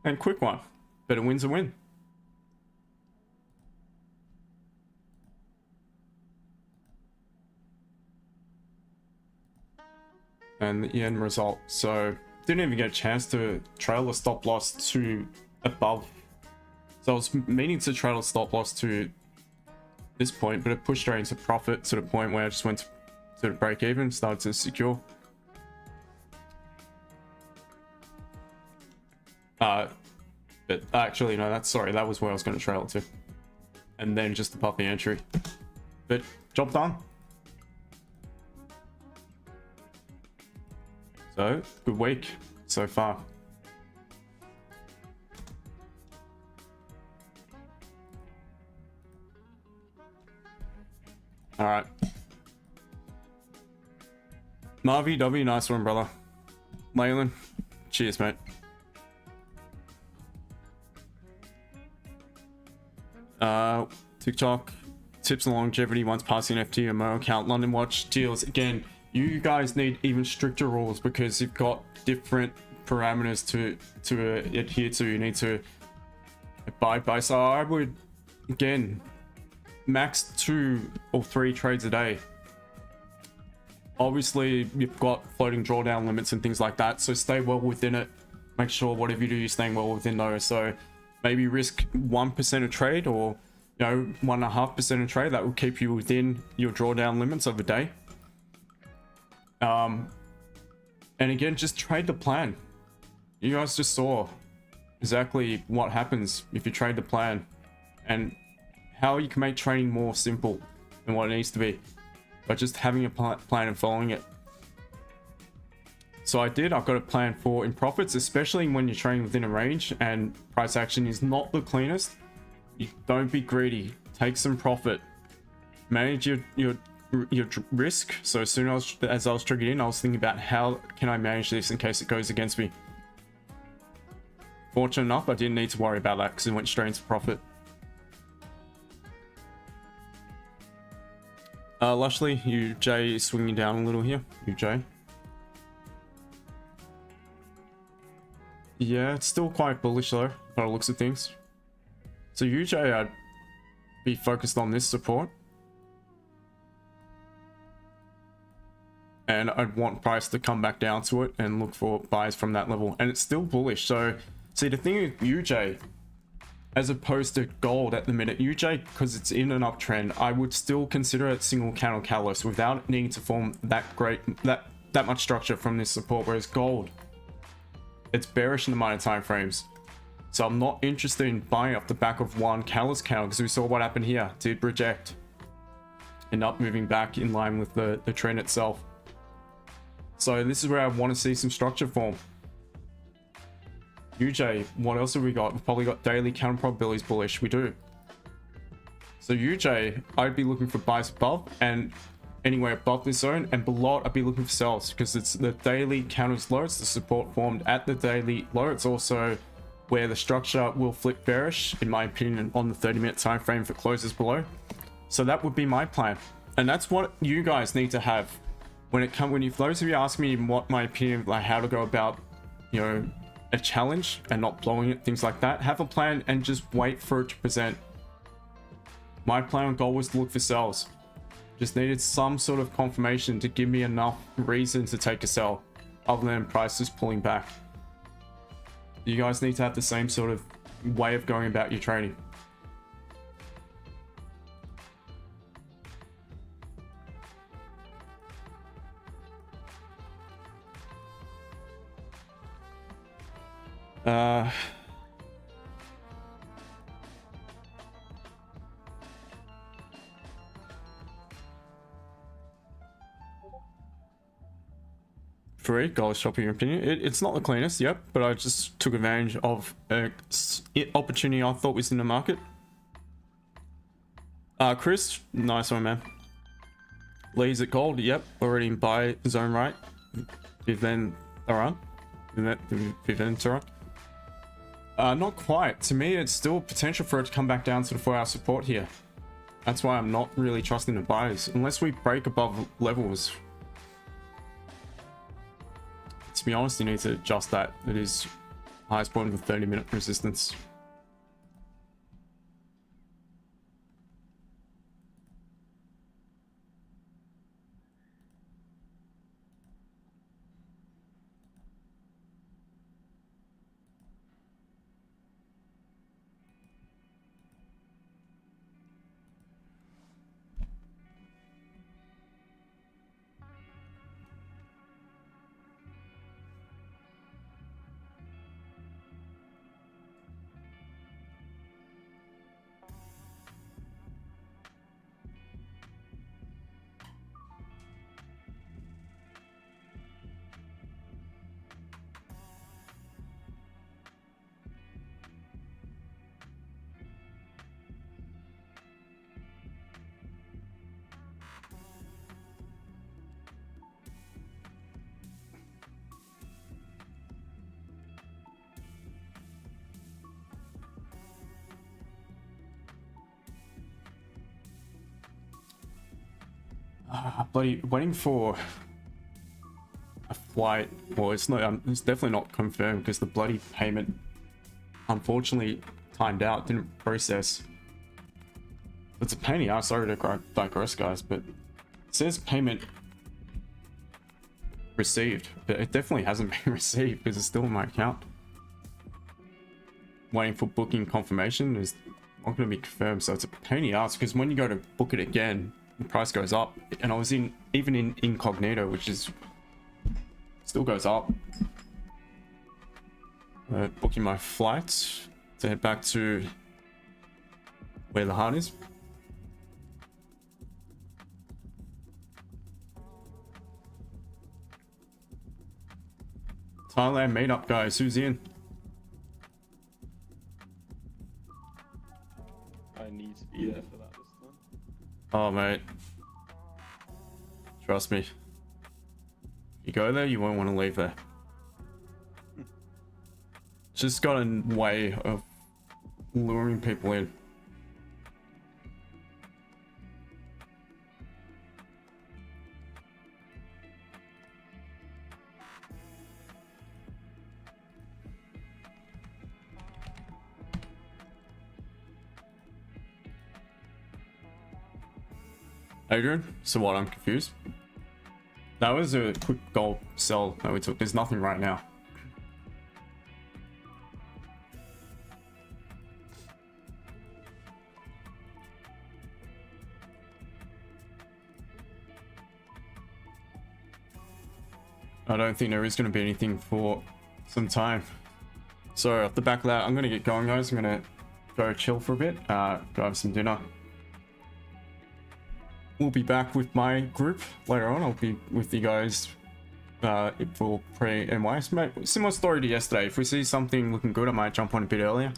And quick one. Better win's a win. And the end result. So didn't even get a chance to trail the stop loss to above. So I was meaning to trail the stop loss to this point, but it pushed straight into profit to the point where I just went to the break even, started to secure. But actually, no, that was where I was going to trail it to. And then just above the entry. But job done. So, good week so far. All right. Marvy W, nice one, brother. Leyland, cheers, mate. TikTok, tips on longevity once passing FT or Mo account. London Watch deals. Again, you guys need even stricter rules because you've got different parameters to adhere to. You need to abide by. So I would, again, max 2 or 3 trades a day. Obviously, you've got floating drawdown limits and things like that, so stay well within it. Make sure whatever you do, you're staying well within those. So maybe risk 1% a trade, or 1.5% a trade. That will keep you within your drawdown limits of a day. And again, just trade the plan. You guys just saw exactly what happens if you trade the plan, and how you can make trading more simple than what it needs to be by just having a plan and following it. So I've got a plan for in profits, especially when you're trading within a range and price action is not the cleanest. You don't be greedy. Take some profit. Manage your risk. So as soon as I was triggered in, I was thinking about how can I manage this in case it goes against me. Fortunate enough, I didn't need to worry about that because it went straight into profit. Lushley, UJ is swinging down a little here. UJ. Yeah, it's still quite bullish though, by the looks of things. So UJ, I'd be focused on this support. And I'd want price to come back down to it and look for buys from that level. And it's still bullish. So, see, the thing with UJ, as opposed to gold at the minute, UJ, because it's in an uptrend, I would still consider it single candle catalyst without needing to form that much structure from this support. Whereas gold, it's bearish in the minor time frames. So I'm not interested in buying off the back of one catalyst candle because we saw what happened here. Did reject. End up moving back in line with the trend itself. So this is where I want to see some structure form. UJ, what else have we got? We've probably got daily counter probabilities bullish. We do. So UJ, I'd be looking for buys above and anywhere above this zone, and below I'd be looking for sells because it's the daily counters low. It's the support formed at the daily low. It's also where the structure will flip bearish, in my opinion, on the 30-minute time frame if it closes below. So that would be my plan, and that's what you guys need to have when it comes. If those of you ask me what my opinion, like how to go about, you know, a challenge and not blowing it, things like that, have a plan and just wait for it to present. My plan on gold was to look for sells. Just needed some sort of confirmation to give me enough reason to take a sell, other than prices pulling back. You guys need to have the same sort of way of going about your trading. Free gold shopping opinion. It's not the cleanest, yep, but I just took advantage of an opportunity I thought was in the market. Chris, nice one, man. Leads at gold, yep, already in buy zone, right? Viven Aran. Viven Aran. Not quite. To me, it's still potential for it to come back down to the 4-hour support here. That's why I'm not really trusting the buys unless we break above levels. To be honest, you need to adjust that. It is highest point of the 30-minute resistance. Bloody waiting for a flight. Well, it's not. It's definitely not confirmed because the bloody payment, unfortunately, timed out. Didn't process. It's a pain in the ass. Sorry to digress, guys, but it says payment received, but it definitely hasn't been received because it's still in my account. Waiting for booking confirmation is not going to be confirmed, so it's a pain in the ass because when you go to book it again, the price goes up, and I was even in incognito, which is still goes up. Booking my flight to head back to where the heart is. Thailand meetup, guys. Who's in? I need to be there for that this time. Oh, mate. Trust me. You go there, you won't want to leave there. It's just got a way of luring people in. Adrian, so what? I'm confused. That was a quick gold sell that we took. There's nothing right now. I don't think there is going to be anything for some time. So off the back of that, I'm going to get going, guys. I'm going to go chill for a bit, go have some dinner. We'll be back with my group later on. I'll be with you guys for pre-NYS. Similar story to yesterday. If we see something looking good, I might jump on a bit earlier.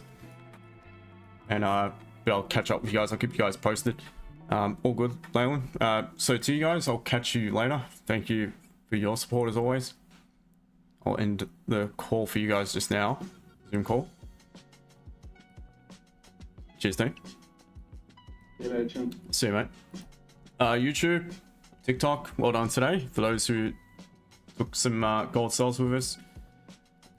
And but I'll catch up with you guys. I'll keep you guys posted. All good, Leyland. So to you guys, I'll catch you later. Thank you for your support as always. I'll end the call for you guys just now. Zoom call. Cheers, team. See you later. See you, mate. YouTube, TikTok, well done today for those who took some gold sells with us.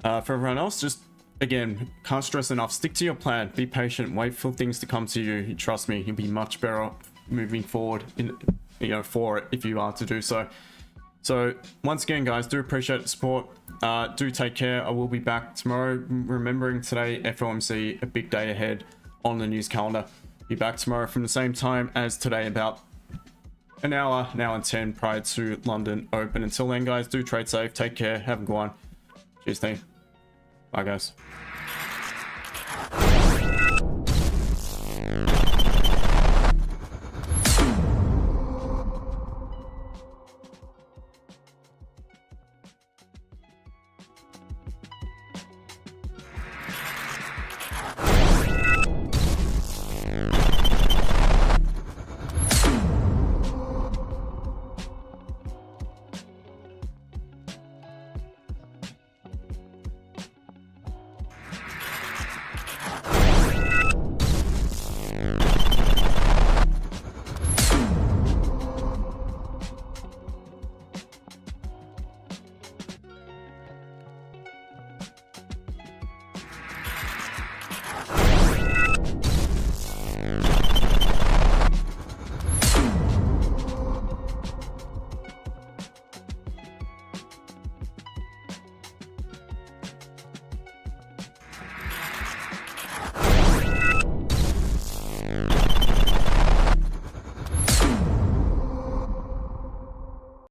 For everyone else, just again, can't stress enough, stick to your plan, be patient, wait for things to come to you. Trust me, you'll be much better moving forward in, for it if you are to do so. So once again, guys, do appreciate the support. Do take care. I will be back tomorrow. Remembering today, FOMC, a big day ahead on the news calendar. Be back tomorrow from the same time as today, about an hour and 10 prior to London Open. Until then, guys, do trade safe. Take care. Have a good one. Cheers, team. Bye, guys.